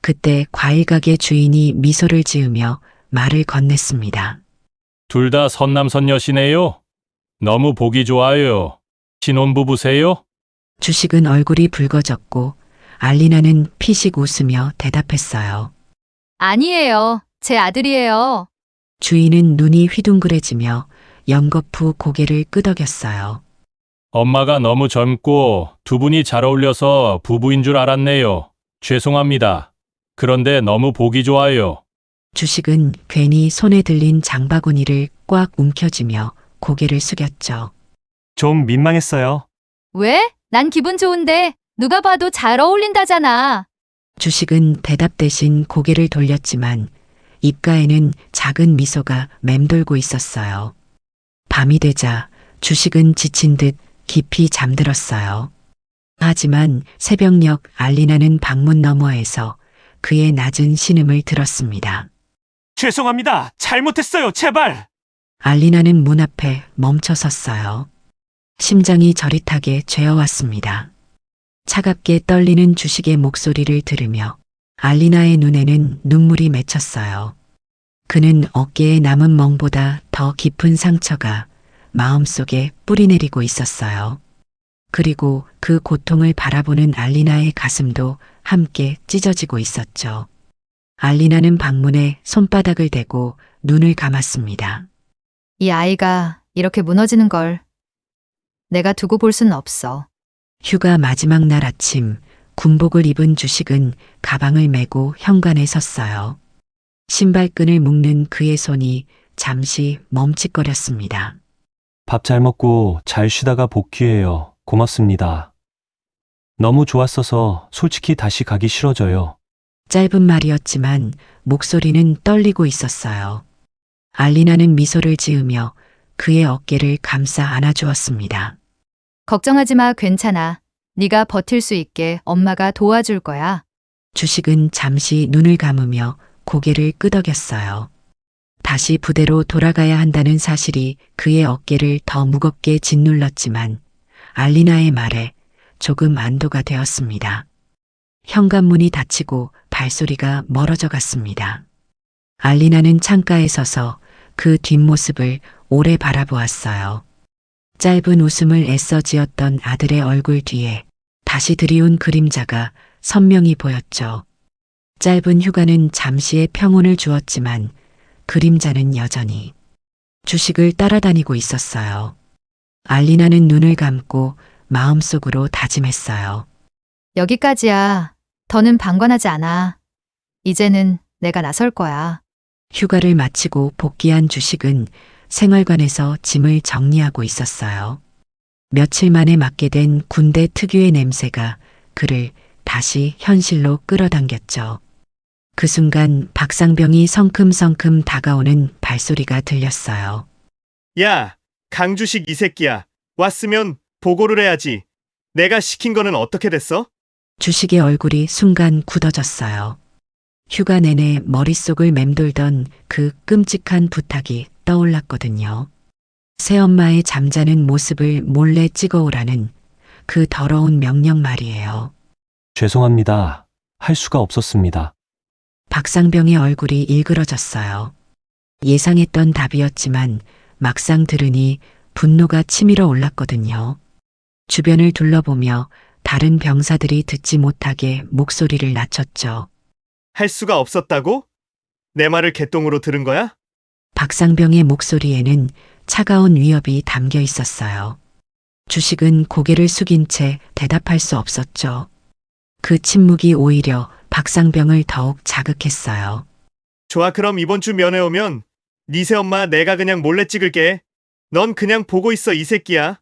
그때 과일 가게 주인이 미소를 지으며 말을 건넸습니다. 둘 다 선남선녀시네요. 너무 보기 좋아요. 신혼부부세요? 주식은 얼굴이 붉어졌고 알리나는 피식 웃으며 대답했어요. 아니에요. 제 아들이에요. 주인은 눈이 휘둥그레지며 연거푸 고개를 끄덕였어요. 엄마가 너무 젊고 두 분이 잘 어울려서 부부인 줄 알았네요. 죄송합니다. 그런데 너무 보기 좋아요. 주식은 괜히 손에 들린 장바구니를 꽉 움켜쥐며 고개를 숙였죠. 좀 민망했어요. 왜? 난 기분 좋은데 누가 봐도 잘 어울린다잖아. 주식은 대답 대신 고개를 돌렸지만 입가에는 작은 미소가 맴돌고 있었어요. 밤이 되자 주식은 지친 듯 깊이 잠들었어요. 하지만 새벽녘 알리나는 방문 너머에서 그의 낮은 신음을 들었습니다. 죄송합니다. 잘못했어요. 제발. 알리나는 문 앞에 멈춰 섰어요. 심장이 저릿하게 죄어왔습니다. 차갑게 떨리는 주식의 목소리를 들으며 알리나의 눈에는 눈물이 맺혔어요. 그는 어깨에 남은 멍보다 더 깊은 상처가 마음속에 뿌리내리고 있었어요. 그리고 그 고통을 바라보는 알리나의 가슴도 함께 찢어지고 있었죠. 알리나는 방문에 손바닥을 대고 눈을 감았습니다. 이 아이가 이렇게 무너지는 걸 내가 두고 볼 수는 없어. 휴가 마지막 날 아침 군복을 입은 주식은 가방을 메고 현관에 섰어요. 신발끈을 묶는 그의 손이 잠시 멈칫거렸습니다. 밥 잘 먹고 잘 쉬다가 복귀해요. 고맙습니다. 너무 좋았어서 솔직히 다시 가기 싫어져요. 짧은 말이었지만 목소리는 떨리고 있었어요. 알리나는 미소를 지으며 그의 어깨를 감싸 안아주었습니다. 걱정하지 마. 괜찮아. 네가 버틸 수 있게 엄마가 도와줄 거야. 주식은 잠시 눈을 감으며 고개를 끄덕였어요. 다시 부대로 돌아가야 한다는 사실이 그의 어깨를 더 무겁게 짓눌렀지만 알리나의 말에 조금 안도가 되었습니다. 현관문이 닫히고 발소리가 멀어져 갔습니다. 알리나는 창가에 서서 그 뒷모습을 오래 바라보았어요. 짧은 웃음을 애써 지었던 아들의 얼굴 뒤에 다시 드리운 그림자가 선명히 보였죠. 짧은 휴가는 잠시의 평온을 주었지만 그림자는 여전히 주식을 따라다니고 있었어요. 알리나는 눈을 감고 마음속으로 다짐했어요. 여기까지야. 더는 방관하지 않아. 이제는 내가 나설 거야. 휴가를 마치고 복귀한 주식은 생활관에서 짐을 정리하고 있었어요. 며칠 만에 맡게 된 군대 특유의 냄새가 그를 다시 현실로 끌어당겼죠. 그 순간 박상병이 성큼성큼 다가오는 발소리가 들렸어요. 야, 강주식 이 새끼야. 왔으면 보고를 해야지. 내가 시킨 거는 어떻게 됐어? 주식의 얼굴이 순간 굳어졌어요. 휴가 내내 머릿속을 맴돌던 그 끔찍한 부탁이 떠올랐거든요. 새엄마의 잠자는 모습을 몰래 찍어오라는 그 더러운 명령 말이에요. 죄송합니다. 할 수가 없었습니다. 박상병의 얼굴이 일그러졌어요. 예상했던 답이었지만 막상 들으니 분노가 치밀어 올랐거든요. 주변을 둘러보며 다른 병사들이 듣지 못하게 목소리를 낮췄죠. 할 수가 없었다고? 내 말을 개똥으로 들은 거야? 박상병의 목소리에는 차가운 위협이 담겨 있었어요. 주식은 고개를 숙인 채 대답할 수 없었죠. 그 침묵이 오히려 박상병을 더욱 자극했어요. 좋아, 그럼 이번 주 면회 오면 네 새엄마 내가 그냥 몰래 찍을게. 넌 그냥 보고 있어, 이 새끼야.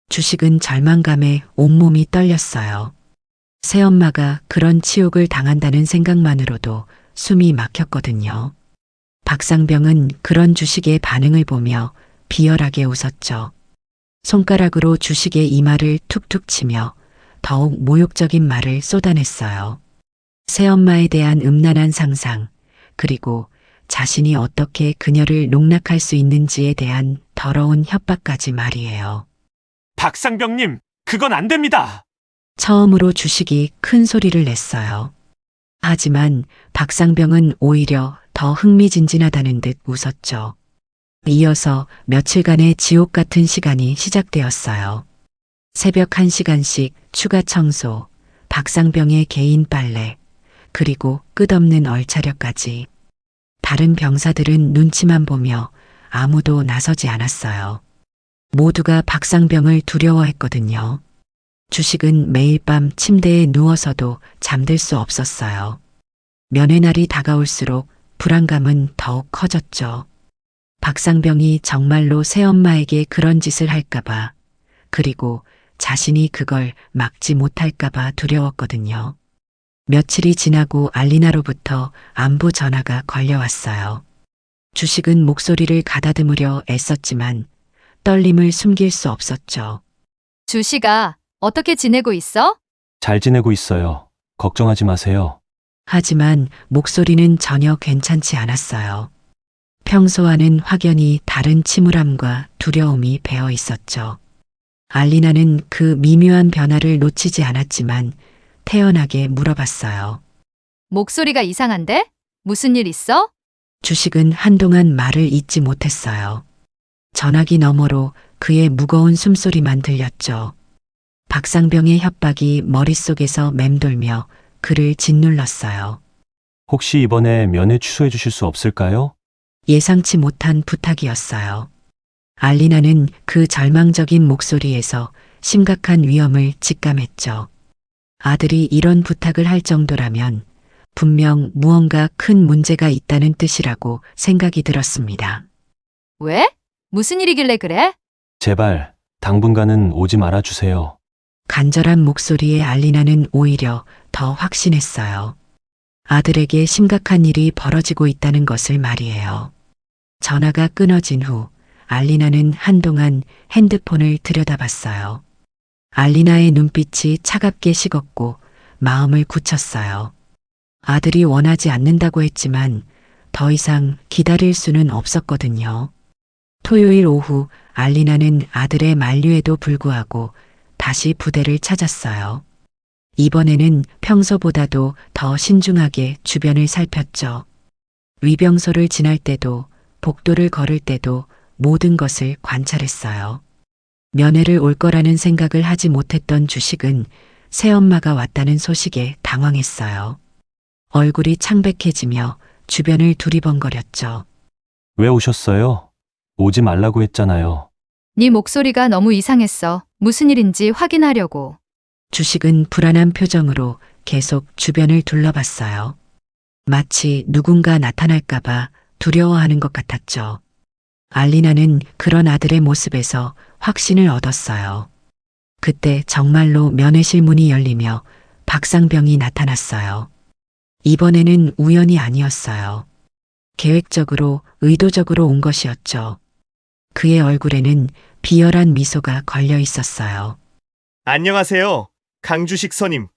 주식은 절망감에 온몸이 떨렸어요. 새엄마가 그런 치욕을 당한다는 생각만으로도 숨이 막혔거든요. 박상병은 그런 주식의 반응을 보며 비열하게 웃었죠. 손가락으로 주식의 이마를 툭툭 치며 더욱 모욕적인 말을 쏟아냈어요. 새엄마에 대한 음란한 상상, 그리고 자신이 어떻게 그녀를 농락할 수 있는지에 대한 더러운 협박까지 말이에요. 박상병님, 그건 안 됩니다. 처음으로 주식이 큰 소리를 냈어요. 하지만 박상병은 오히려 더 흥미진진하다는 듯 웃었죠. 이어서 며칠간의 지옥 같은 시간이 시작되었어요. 새벽 1시간씩 추가 청소, 박상병의 개인 빨래, 그리고 끝없는 얼차려까지. 다른 병사들은 눈치만 보며 아무도 나서지 않았어요. 모두가 박상병을 두려워했거든요. 주식은 매일 밤 침대에 누워서도 잠들 수 없었어요. 면회날이 다가올수록 불안감은 더욱 커졌죠. 박상병이 정말로 새엄마에게 그런 짓을 할까봐, 그리고 자신이 그걸 막지 못할까봐 두려웠거든요. 며칠이 지나고 알리나로부터 안부 전화가 걸려왔어요. 주식은 목소리를 가다듬으려 애썼지만 떨림을 숨길 수 없었죠. 주식아, 어떻게 지내고 있어? 잘 지내고 있어요. 걱정하지 마세요. 하지만 목소리는 전혀 괜찮지 않았어요. 평소와는 확연히 다른 침울함과 두려움이 배어 있었죠. 알리나는 그 미묘한 변화를 놓치지 않았지만 태연하게 물어봤어요. 목소리가 이상한데? 무슨 일 있어? 주식은 한동안 말을 잇지 못했어요. 전화기 너머로 그의 무거운 숨소리만 들렸죠. 박상병의 협박이 머릿속에서 맴돌며 그를 짓눌렀어요. 혹시 이번에 면회 취소해 주실 수 없을까요? 예상치 못한 부탁이었어요. 알리나는 그 절망적인 목소리에서 심각한 위험을 직감했죠. 아들이 이런 부탁을 할 정도라면 분명 무언가 큰 문제가 있다는 뜻이라고 생각이 들었습니다. 왜? 무슨 일이길래 그래? 제발 당분간은 오지 말아 주세요. 간절한 목소리에 알리나는 오히려 더 확신했어요. 아들에게 심각한 일이 벌어지고 있다는 것을 말이에요. 전화가 끊어진 후 알리나는 한동안 핸드폰을 들여다봤어요. 알리나의 눈빛이 차갑게 식었고 마음을 굳혔어요. 아들이 원하지 않는다고 했지만 더 이상 기다릴 수는 없었거든요. 토요일 오후 알리나는 아들의 만류에도 불구하고 다시 부대를 찾았어요. 이번에는 평소보다도 더 신중하게 주변을 살폈죠. 위병소를 지날 때도 복도를 걸을 때도 모든 것을 관찰했어요. 면회를 올 거라는 생각을 하지 못했던 주식은 새엄마가 왔다는 소식에 당황했어요. 얼굴이 창백해지며 주변을 두리번거렸죠. 왜 오셨어요? 오지 말라고 했잖아요. 네 목소리가 너무 이상했어. 무슨 일인지 확인하려고. 주식은 불안한 표정으로 계속 주변을 둘러봤어요. 마치 누군가 나타날까봐 두려워하는 것 같았죠. 알리나는 그런 아들의 모습에서 확신을 얻었어요. 그때 정말로 면회실 문이 열리며 박상병이 나타났어요. 이번에는 우연이 아니었어요. 계획적으로, 의도적으로 온 것이었죠. 그의 얼굴에는 비열한 미소가 걸려 있었어요. 안녕하세요. 강주식 선임.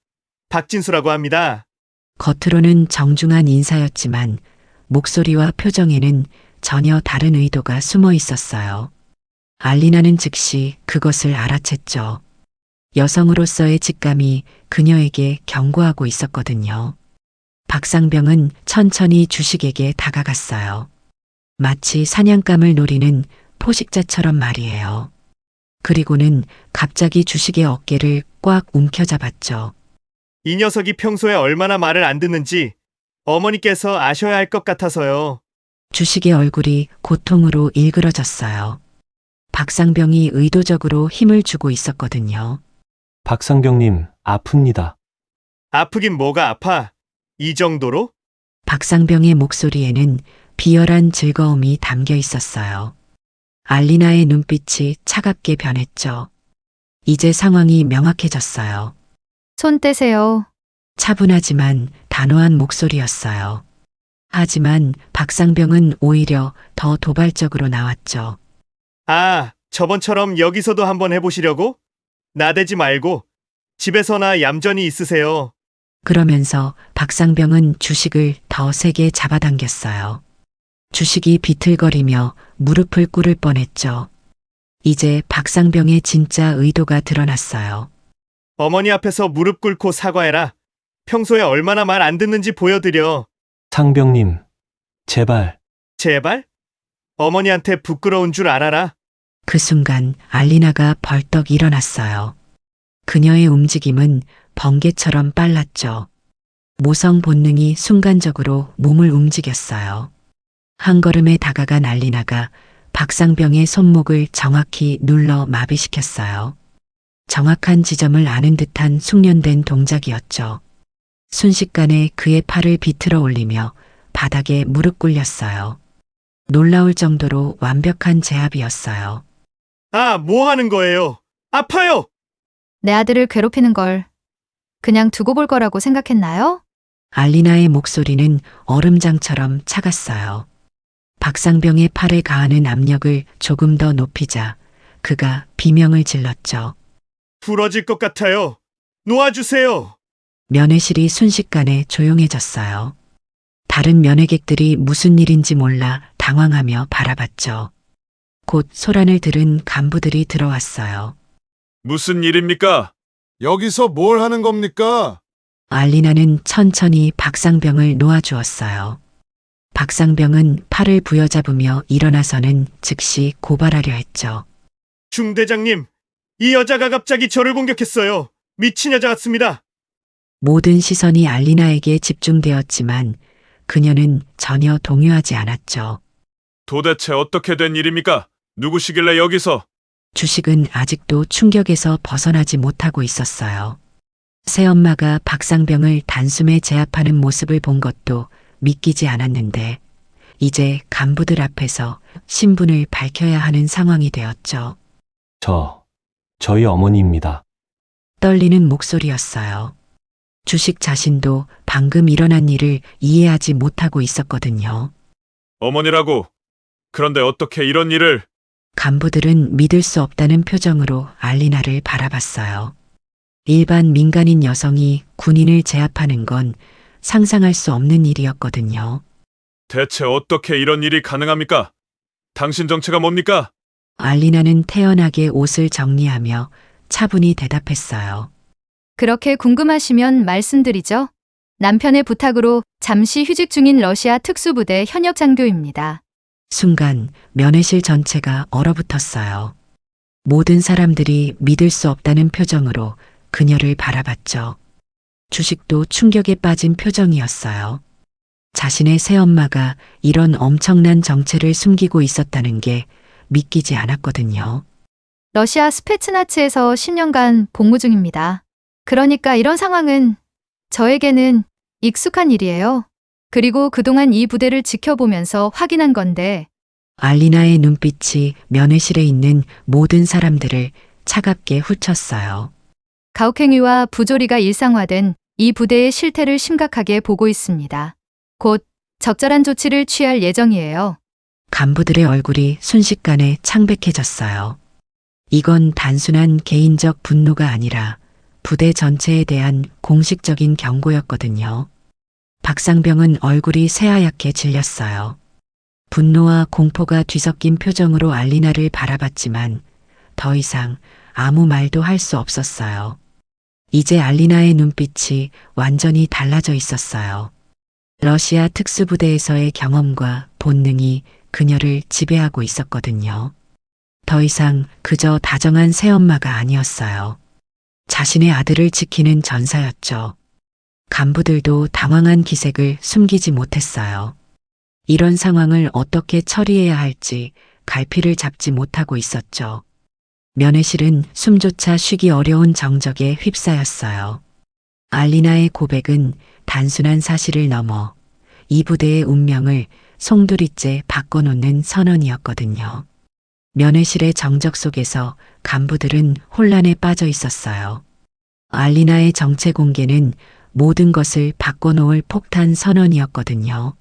박진수라고 합니다. 겉으로는 정중한 인사였지만 목소리와 표정에는 전혀 다른 의도가 숨어 있었어요. 알리나는 즉시 그것을 알아챘죠. 여성으로서의 직감이 그녀에게 경고하고 있었거든요. 박상병은 천천히 주식에게 다가갔어요. 마치 사냥감을 노리는 포식자처럼 말이에요. 그리고는 갑자기 주식의 어깨를 꽉 움켜잡았죠. 이 녀석이 평소에 얼마나 말을 안 듣는지 어머니께서 아셔야 할 것 같아서요. 주식의 얼굴이 고통으로 일그러졌어요. 박상병이 의도적으로 힘을 주고 있었거든요. 박상병님, 아픕니다. 아프긴 뭐가 아파. 이 정도로? 박상병의 목소리에는 비열한 즐거움이 담겨 있었어요. 알리나의 눈빛이 차갑게 변했죠. 이제 상황이 명확해졌어요. 손 떼세요. 차분하지만 단호한 목소리였어요. 하지만 박상병은 오히려 더 도발적으로 나왔죠. 아, 저번처럼 여기서도 한번 해보시려고? 나대지 말고 집에서나 얌전히 있으세요. 그러면서 박상병은 주식을 더 세게 잡아당겼어요. 주식이 비틀거리며 무릎을 꿇을 뻔했죠. 이제 박상병의 진짜 의도가 드러났어요. 어머니 앞에서 무릎 꿇고 사과해라. 평소에 얼마나 말 안 듣는지 보여드려. 상병님, 제발. 제발? 어머니한테 부끄러운 줄 알아라. 그 순간 알리나가 벌떡 일어났어요. 그녀의 움직임은 번개처럼 빨랐죠. 모성 본능이 순간적으로 몸을 움직였어요. 한 걸음에 다가간 알리나가 박상병의 손목을 정확히 눌러 마비시켰어요. 정확한 지점을 아는 듯한 숙련된 동작이었죠. 순식간에 그의 팔을 비틀어 올리며 바닥에 무릎 꿇렸어요. 놀라울 정도로 완벽한 제압이었어요. 아, 뭐 하는 거예요? 아파요! 내 아들을 괴롭히는 걸 그냥 두고 볼 거라고 생각했나요? 알리나의 목소리는 얼음장처럼 차갔어요. 박상병의 팔에 가하는 압력을 조금 더 높이자 그가 비명을 질렀죠. 부러질 것 같아요. 놓아주세요. 면회실이 순식간에 조용해졌어요. 다른 면회객들이 무슨 일인지 몰라 당황하며 바라봤죠. 곧 소란을 들은 간부들이 들어왔어요. 무슨 일입니까? 여기서 뭘 하는 겁니까? 알리나는 천천히 박상병을 놓아주었어요. 박상병은 팔을 부여잡으며 일어나서는 즉시 고발하려 했죠. 중대장님, 이 여자가 갑자기 저를 공격했어요. 미친 여자 같습니다. 모든 시선이 알리나에게 집중되었지만 그녀는 전혀 동요하지 않았죠. 도대체 어떻게 된 일입니까? 누구시길래 여기서? 주식은 아직도 충격에서 벗어나지 못하고 있었어요. 새엄마가 박상병을 단숨에 제압하는 모습을 본 것도 믿기지 않았는데 이제 간부들 앞에서 신분을 밝혀야 하는 상황이 되었죠. 저희 어머니입니다. 떨리는 목소리였어요. 주식 자신도 방금 일어난 일을 이해하지 못하고 있었거든요. 어머니라고? 그런데 어떻게 이런 일을? 간부들은 믿을 수 없다는 표정으로 알리나를 바라봤어요. 일반 민간인 여성이 군인을 제압하는 건 상상할 수 없는 일이었거든요. 대체 어떻게 이런 일이 가능합니까? 당신 정체가 뭡니까? 알리나는 태연하게 옷을 정리하며 차분히 대답했어요. 그렇게 궁금하시면 말씀드리죠. 남편의 부탁으로 잠시 휴직 중인 러시아 특수부대 현역 장교입니다. 순간 면회실 전체가 얼어붙었어요. 모든 사람들이 믿을 수 없다는 표정으로 그녀를 바라봤죠. 주식도 충격에 빠진 표정이었어요. 자신의 새엄마가 이런 엄청난 정체를 숨기고 있었다는 게 믿기지 않았거든요. 러시아 스페츠나츠에서 10년간 복무 중입니다. 그러니까 이런 상황은 저에게는 익숙한 일이에요. 그리고 그동안 이 부대를 지켜보면서 확인한 건데 알리나의 눈빛이 면회실에 있는 모든 사람들을 차갑게 훑쳤어요. 가혹행위와 부조리가 일상화된 이 부대의 실태를 심각하게 보고 있습니다. 곧 적절한 조치를 취할 예정이에요. 간부들의 얼굴이 순식간에 창백해졌어요. 이건 단순한 개인적 분노가 아니라 부대 전체에 대한 공식적인 경고였거든요. 박상병은 얼굴이 새하얗게 질렸어요. 분노와 공포가 뒤섞인 표정으로 알리나를 바라봤지만 더 이상 아무 말도 할 수 없었어요. 이제 알리나의 눈빛이 완전히 달라져 있었어요. 러시아 특수부대에서의 경험과 본능이 그녀를 지배하고 있었거든요. 더 이상 그저 다정한 새엄마가 아니었어요. 자신의 아들을 지키는 전사였죠. 간부들도 당황한 기색을 숨기지 못했어요. 이런 상황을 어떻게 처리해야 할지 갈피를 잡지 못하고 있었죠. 면회실은 숨조차 쉬기 어려운 정적에 휩싸였어요. 알리나의 고백은 단순한 사실을 넘어 이 부대의 운명을 송두리째 바꿔놓는 선언이었거든요. 면회실의 정적 속에서 간부들은 혼란에 빠져 있었어요. 알리나의 정체 공개는 모든 것을 바꿔놓을 폭탄 선언이었거든요.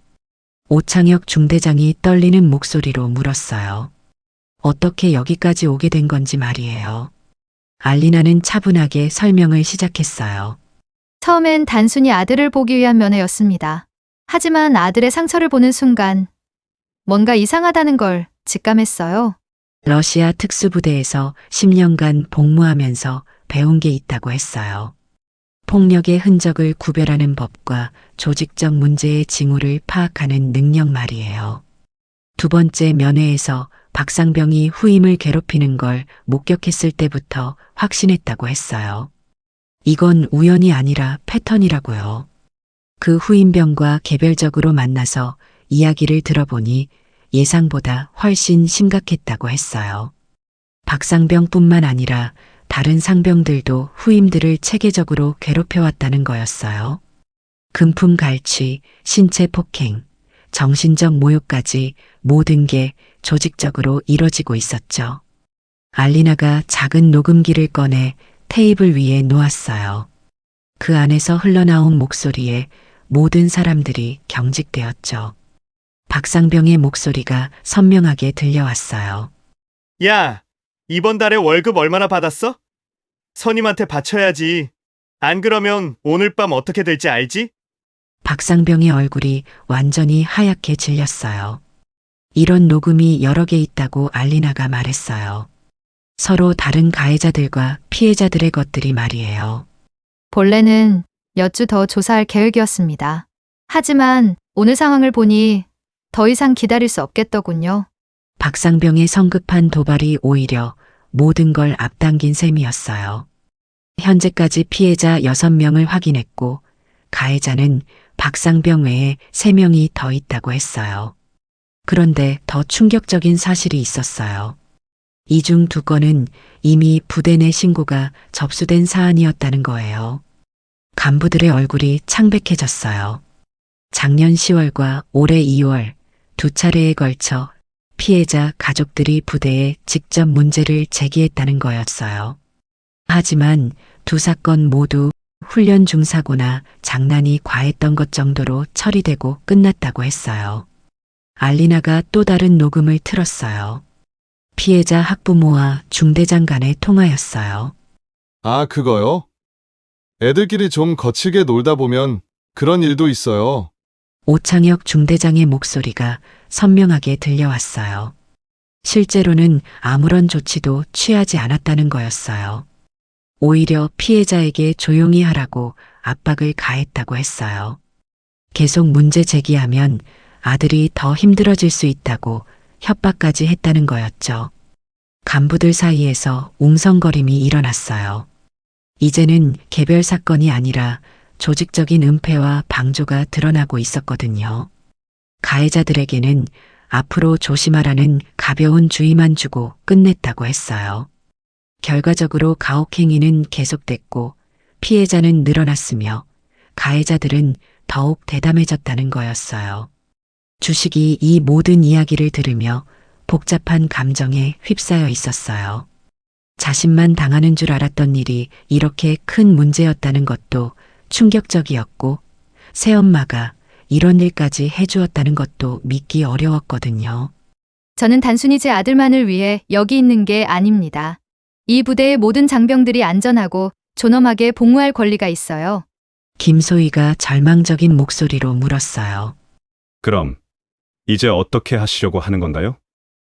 오창혁 중대장이 떨리는 목소리로 물었어요. 어떻게 여기까지 오게 된 건지 말이에요. 알리나는 차분하게 설명을 시작했어요. 처음엔 단순히 아들을 보기 위한 면회였습니다. 하지만 아들의 상처를 보는 순간 뭔가 이상하다는 걸 직감했어요. 러시아 특수부대에서 10년간 복무하면서 배운 게 있다고 했어요. 폭력의 흔적을 구별하는 법과 조직적 문제의 징후를 파악하는 능력 말이에요. 두 번째 면회에서 박상병이 후임을 괴롭히는 걸 목격했을 때부터 확신했다고 했어요. 이건 우연이 아니라 패턴이라고요. 그 후임병과 개별적으로 만나서 이야기를 들어보니 예상보다 훨씬 심각했다고 했어요. 박상병뿐만 아니라 다른 상병들도 후임들을 체계적으로 괴롭혀왔다는 거였어요. 금품 갈취, 신체 폭행, 정신적 모욕까지 모든 게 조직적으로 이뤄지고 있었죠. 알리나가 작은 녹음기를 꺼내 테이블 위에 놓았어요. 그 안에서 흘러나온 목소리에 모든 사람들이 경직되었죠. 박상병의 목소리가 선명하게 들려왔어요. 야, 이번 달에 월급 얼마나 받았어? 선임한테 바쳐야지. 안 그러면 오늘 밤 어떻게 될지 알지? 박상병의 얼굴이 완전히 하얗게 질렸어요. 이런 녹음이 여러 개 있다고 알리나가 말했어요. 서로 다른 가해자들과 피해자들의 것들이 말이에요. 본래는 몇 주 더 조사할 계획이었습니다. 하지만 오늘 상황을 보니 더 이상 기다릴 수 없겠더군요. 박상병의 성급한 도발이 오히려 모든 걸 앞당긴 셈이었어요. 현재까지 피해자 6명을 확인했고 가해자는 박상병 외에 3명이 더 있다고 했어요. 그런데 더 충격적인 사실이 있었어요. 이 중 2건은 이미 부대 내 신고가 접수된 사안이었다는 거예요. 간부들의 얼굴이 창백해졌어요. 작년 10월과 올해 2월 2차례에 걸쳐 피해자 가족들이 부대에 직접 문제를 제기했다는 거였어요. 하지만 2 사건 모두 훈련 중 사고나 장난이 과했던 것 정도로 처리되고 끝났다고 했어요. 알리나가 또 다른 녹음을 틀었어요. 피해자 학부모와 중대장 간의 통화였어요. 아, 그거요? 애들끼리 좀 거칠게 놀다 보면 그런 일도 있어요. 오창혁 중대장의 목소리가 선명하게 들려왔어요. 실제로는 아무런 조치도 취하지 않았다는 거였어요. 오히려 피해자에게 조용히 하라고 압박을 가했다고 했어요. 계속 문제 제기하면 아들이 더 힘들어질 수 있다고 협박까지 했다는 거였죠. 간부들 사이에서 웅성거림이 일어났어요. 이제는 개별 사건이 아니라 조직적인 은폐와 방조가 드러나고 있었거든요. 가해자들에게는 앞으로 조심하라는 가벼운 주의만 주고 끝냈다고 했어요. 결과적으로 가혹행위는 계속됐고 피해자는 늘어났으며 가해자들은 더욱 대담해졌다는 거였어요. 주식이 이 모든 이야기를 들으며 복잡한 감정에 휩싸여 있었어요. 자신만 당하는 줄 알았던 일이 이렇게 큰 문제였다는 것도 충격적이었고, 새엄마가 이런 일까지 해주었다는 것도 믿기 어려웠거든요. 저는 단순히 제 아들만을 위해 여기 있는 게 아닙니다. 이 부대의 모든 장병들이 안전하고 존엄하게 복무할 권리가 있어요. 김소희가 절망적인 목소리로 물었어요. 그럼 이제 어떻게 하시려고 하는 건가요?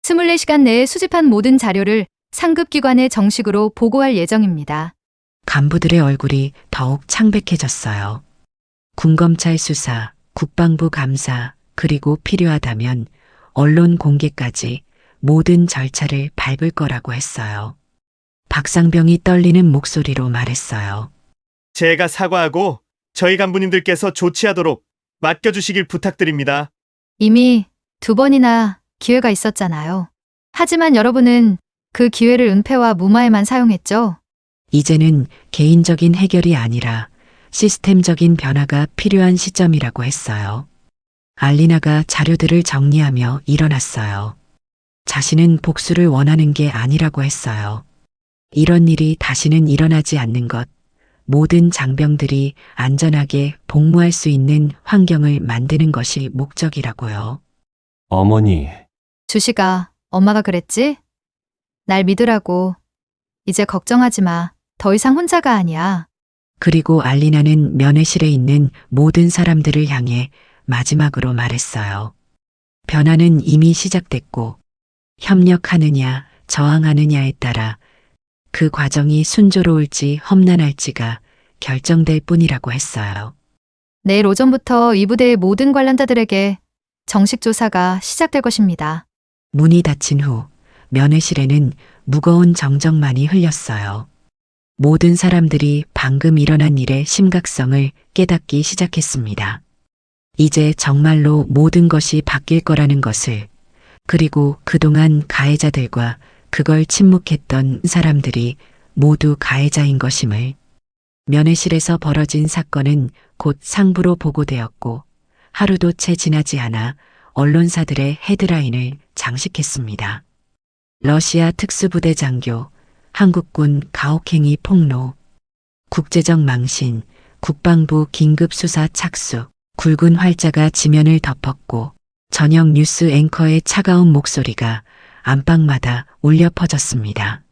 24시간 내에 수집한 모든 자료를 상급기관에 정식으로 보고할 예정입니다. 간부들의 얼굴이 더욱 창백해졌어요. 군검찰 수사, 국방부 감사, 그리고 필요하다면 언론 공개까지 모든 절차를 밟을 거라고 했어요. 박상병이 떨리는 목소리로 말했어요. 제가 사과하고 저희 간부님들께서 조치하도록 맡겨주시길 부탁드립니다. 이미 2번이나 기회가 있었잖아요. 하지만 여러분은 그 기회를 은폐와 무마에만 사용했죠? 이제는 개인적인 해결이 아니라 시스템적인 변화가 필요한 시점이라고 했어요. 알리나가 자료들을 정리하며 일어났어요. 자신은 복수를 원하는 게 아니라고 했어요. 이런 일이 다시는 일어나지 않는 것, 모든 장병들이 안전하게 복무할 수 있는 환경을 만드는 것이 목적이라고요. 어머니, 주식아, 엄마가 그랬지? 날 믿으라고. 이제 걱정하지 마. 더 이상 혼자가 아니야. 그리고 알리나는 면회실에 있는 모든 사람들을 향해 마지막으로 말했어요. 변화는 이미 시작됐고, 협력하느냐, 저항하느냐에 따라 그 과정이 순조로울지 험난할지가 결정될 뿐이라고 했어요. 내일 오전부터 이 부대의 모든 관련자들에게 정식 조사가 시작될 것입니다. 문이 닫힌 후 면회실에는 무거운 정적만이 흘렸어요. 모든 사람들이 방금 일어난 일의 심각성을 깨닫기 시작했습니다. 이제 정말로 모든 것이 바뀔 거라는 것을, 그리고 그동안 가해자들과 그걸 침묵했던 사람들이 모두 가해자인 것임을. 면회실에서 벌어진 사건은 곧 상부로 보고되었고, 하루도 채 지나지 않아 언론사들의 헤드라인을 장식했습니다. 러시아 특수부대 장교, 한국군 가혹행위 폭로, 국제적 망신, 국방부 긴급수사 착수, 굵은 활자가 지면을 덮었고, 저녁 뉴스 앵커의 차가운 목소리가 안방마다 울려 퍼졌습니다.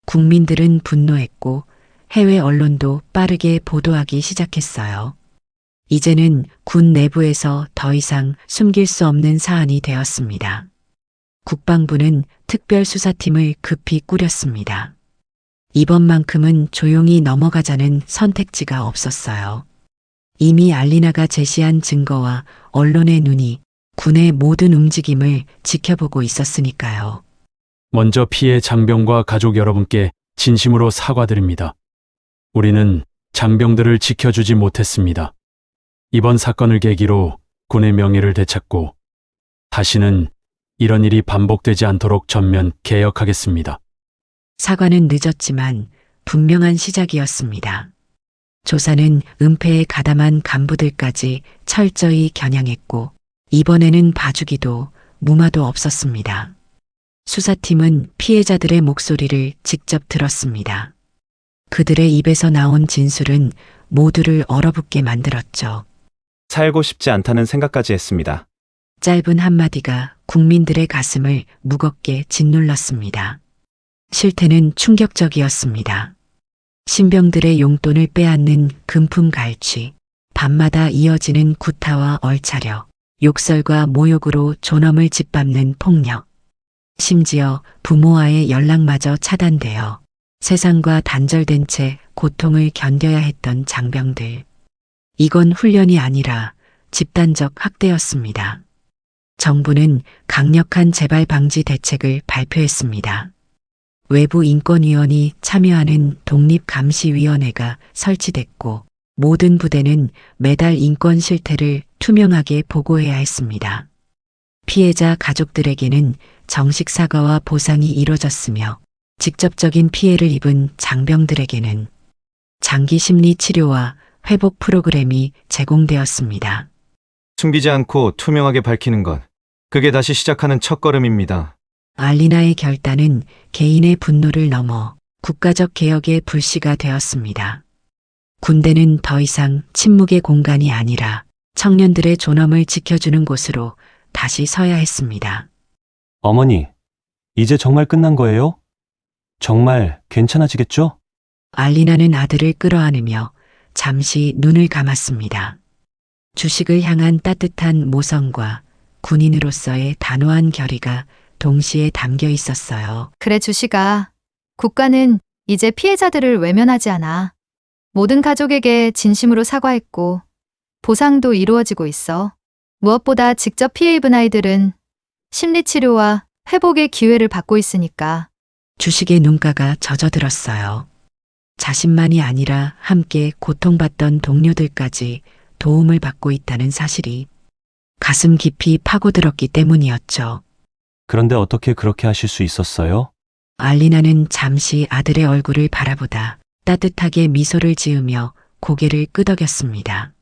국민들은 분노했고, 해외 언론도 빠르게 보도하기 시작했어요. 이제는 군 내부에서 더 이상 숨길 수 없는 사안이 되었습니다. 국방부는 특별수사팀을 급히 꾸렸습니다. 이번만큼은 조용히 넘어가자는 선택지가 없었어요. 이미 알리나가 제시한 증거와 언론의 눈이 군의 모든 움직임을 지켜보고 있었으니까요. 먼저 피해 장병과 가족 여러분께 진심으로 사과드립니다. 우리는 장병들을 지켜주지 못했습니다. 이번 사건을 계기로 군의 명예를 되찾고 다시는 이런 일이 반복되지 않도록 전면 개혁하겠습니다. 사과는 늦었지만 분명한 시작이었습니다. 조사는 은폐에 가담한 간부들까지 철저히 겨냥했고, 이번에는 봐주기도 무마도 없었습니다. 수사팀은 피해자들의 목소리를 직접 들었습니다. 그들의 입에서 나온 진술은 모두를 얼어붙게 만들었죠. 살고 싶지 않다는 생각까지 했습니다. 짧은 한마디가 국민들의 가슴을 무겁게 짓눌렀습니다. 실태는 충격적이었습니다. 신병들의 용돈을 빼앗는 금품 갈취, 밤마다 이어지는 구타와 얼차려, 욕설과 모욕으로 존엄을 짓밟는 폭력, 심지어 부모와의 연락마저 차단되어 세상과 단절된 채 고통을 견뎌야 했던 장병들. 이건 훈련이 아니라 집단적 학대였습니다. 정부는 강력한 재발 방지 대책을 발표했습니다. 외부 인권위원이 참여하는 독립감시위원회가 설치됐고, 모든 부대는 매달 인권 실태를 투명하게 보고해야 했습니다. 피해자 가족들에게는 정식 사과와 보상이 이뤄졌으며, 직접적인 피해를 입은 장병들에게는 장기 심리 치료와 회복 프로그램이 제공되었습니다. 숨기지 않고 투명하게 밝히는 것. 그게 다시 시작하는 첫걸음입니다. 알리나의 결단은 개인의 분노를 넘어 국가적 개혁의 불씨가 되었습니다. 군대는 더 이상 침묵의 공간이 아니라 청년들의 존엄을 지켜주는 곳으로 다시 서야 했습니다. 어머니, 이제 정말 끝난 거예요? 정말 괜찮아지겠죠? 알리나는 아들을 끌어안으며 잠시 눈을 감았습니다. 주식을 향한 따뜻한 모성과 군인으로서의 단호한 결의가 동시에 담겨 있었어요. 그래 주식아. 국가는 이제 피해자들을 외면하지 않아. 모든 가족에게 진심으로 사과했고 보상도 이루어지고 있어. 무엇보다 직접 피해 입은 아이들은 심리치료와 회복의 기회를 받고 있으니까. 주식의 눈가가 젖어들었어요. 자신만이 아니라 함께 고통받던 동료들까지 도움을 받고 있다는 사실이 가슴 깊이 파고들었기 때문이었죠. 그런데 어떻게 그렇게 하실 수 있었어요? 알리나는 잠시 아들의 얼굴을 바라보다 따뜻하게 미소를 지으며 고개를 끄덕였습니다.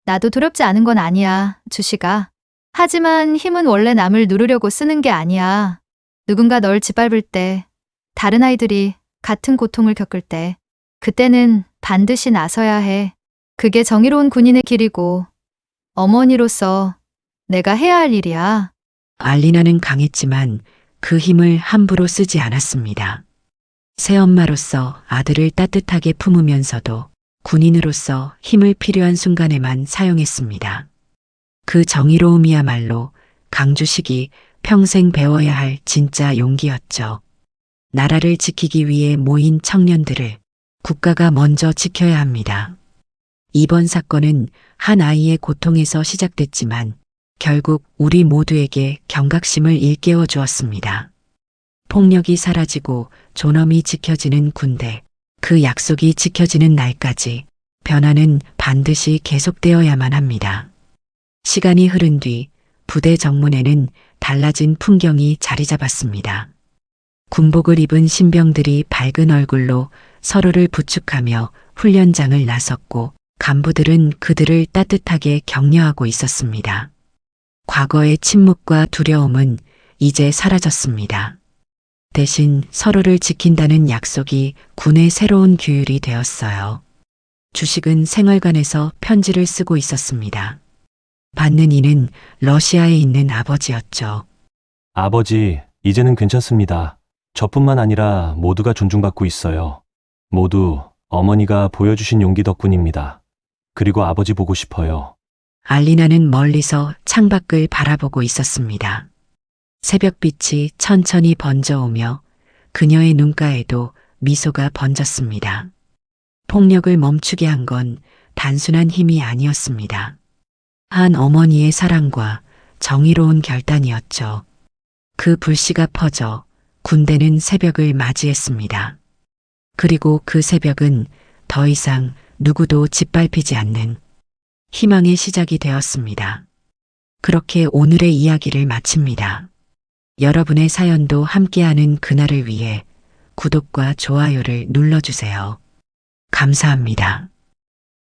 나도 두렵지 않은 건 아니야, 주식아. 하지만 힘은 원래 남을 누르려고 쓰는 게 아니야. 누군가 널 짓밟을 때, 다른 아이들이 같은 고통을 겪을 때, 그때는 반드시 나서야 해. 그게 정의로운 군인의 길이고, 어머니로서 내가 해야 할 일이야. 알리나는 강했지만 그 힘을 함부로 쓰지 않았습니다. 새엄마로서 아들을 따뜻하게 품으면서도 군인으로서 힘을 필요한 순간에만 사용했습니다. 그 정의로움이야말로 강주식이 평생 배워야 할 진짜 용기였죠. 나라를 지키기 위해 모인 청년들을 국가가 먼저 지켜야 합니다. 이번 사건은 한 아이의 고통에서 시작됐지만 결국 우리 모두에게 경각심을 일깨워 주었습니다. 폭력이 사라지고 존엄이 지켜지는 군대, 그 약속이 지켜지는 날까지 변화는 반드시 계속되어야만 합니다. 시간이 흐른 뒤 부대 정문에는 달라진 풍경이 자리 잡았습니다. 군복을 입은 신병들이 밝은 얼굴로 서로를 부축하며 훈련장을 나섰고 간부들은 그들을 따뜻하게 격려하고 있었습니다. 과거의 침묵과 두려움은 이제 사라졌습니다. 대신 서로를 지킨다는 약속이 군의 새로운 규율이 되었어요. 주식은 생활관에서 편지를 쓰고 있었습니다. 받는 이는 러시아에 있는 아버지였죠. 아버지, 이제는 괜찮습니다. 저뿐만 아니라 모두가 존중받고 있어요. 모두 어머니가 보여주신 용기 덕분입니다. 그리고 아버지 보고 싶어요. 알리나는 멀리서 창밖을 바라보고 있었습니다. 새벽빛이 천천히 번져오며 그녀의 눈가에도 미소가 번졌습니다. 폭력을 멈추게 한 건 단순한 힘이 아니었습니다. 한 어머니의 사랑과 정의로운 결단이었죠. 그 불씨가 퍼져 군대는 새벽을 맞이했습니다. 그리고 그 새벽은 더 이상 누구도 짓밟히지 않는 희망의 시작이 되었습니다. 그렇게 오늘의 이야기를 마칩니다. 여러분의 사연도 함께하는 그날을 위해 구독과 좋아요를 눌러주세요. 감사합니다.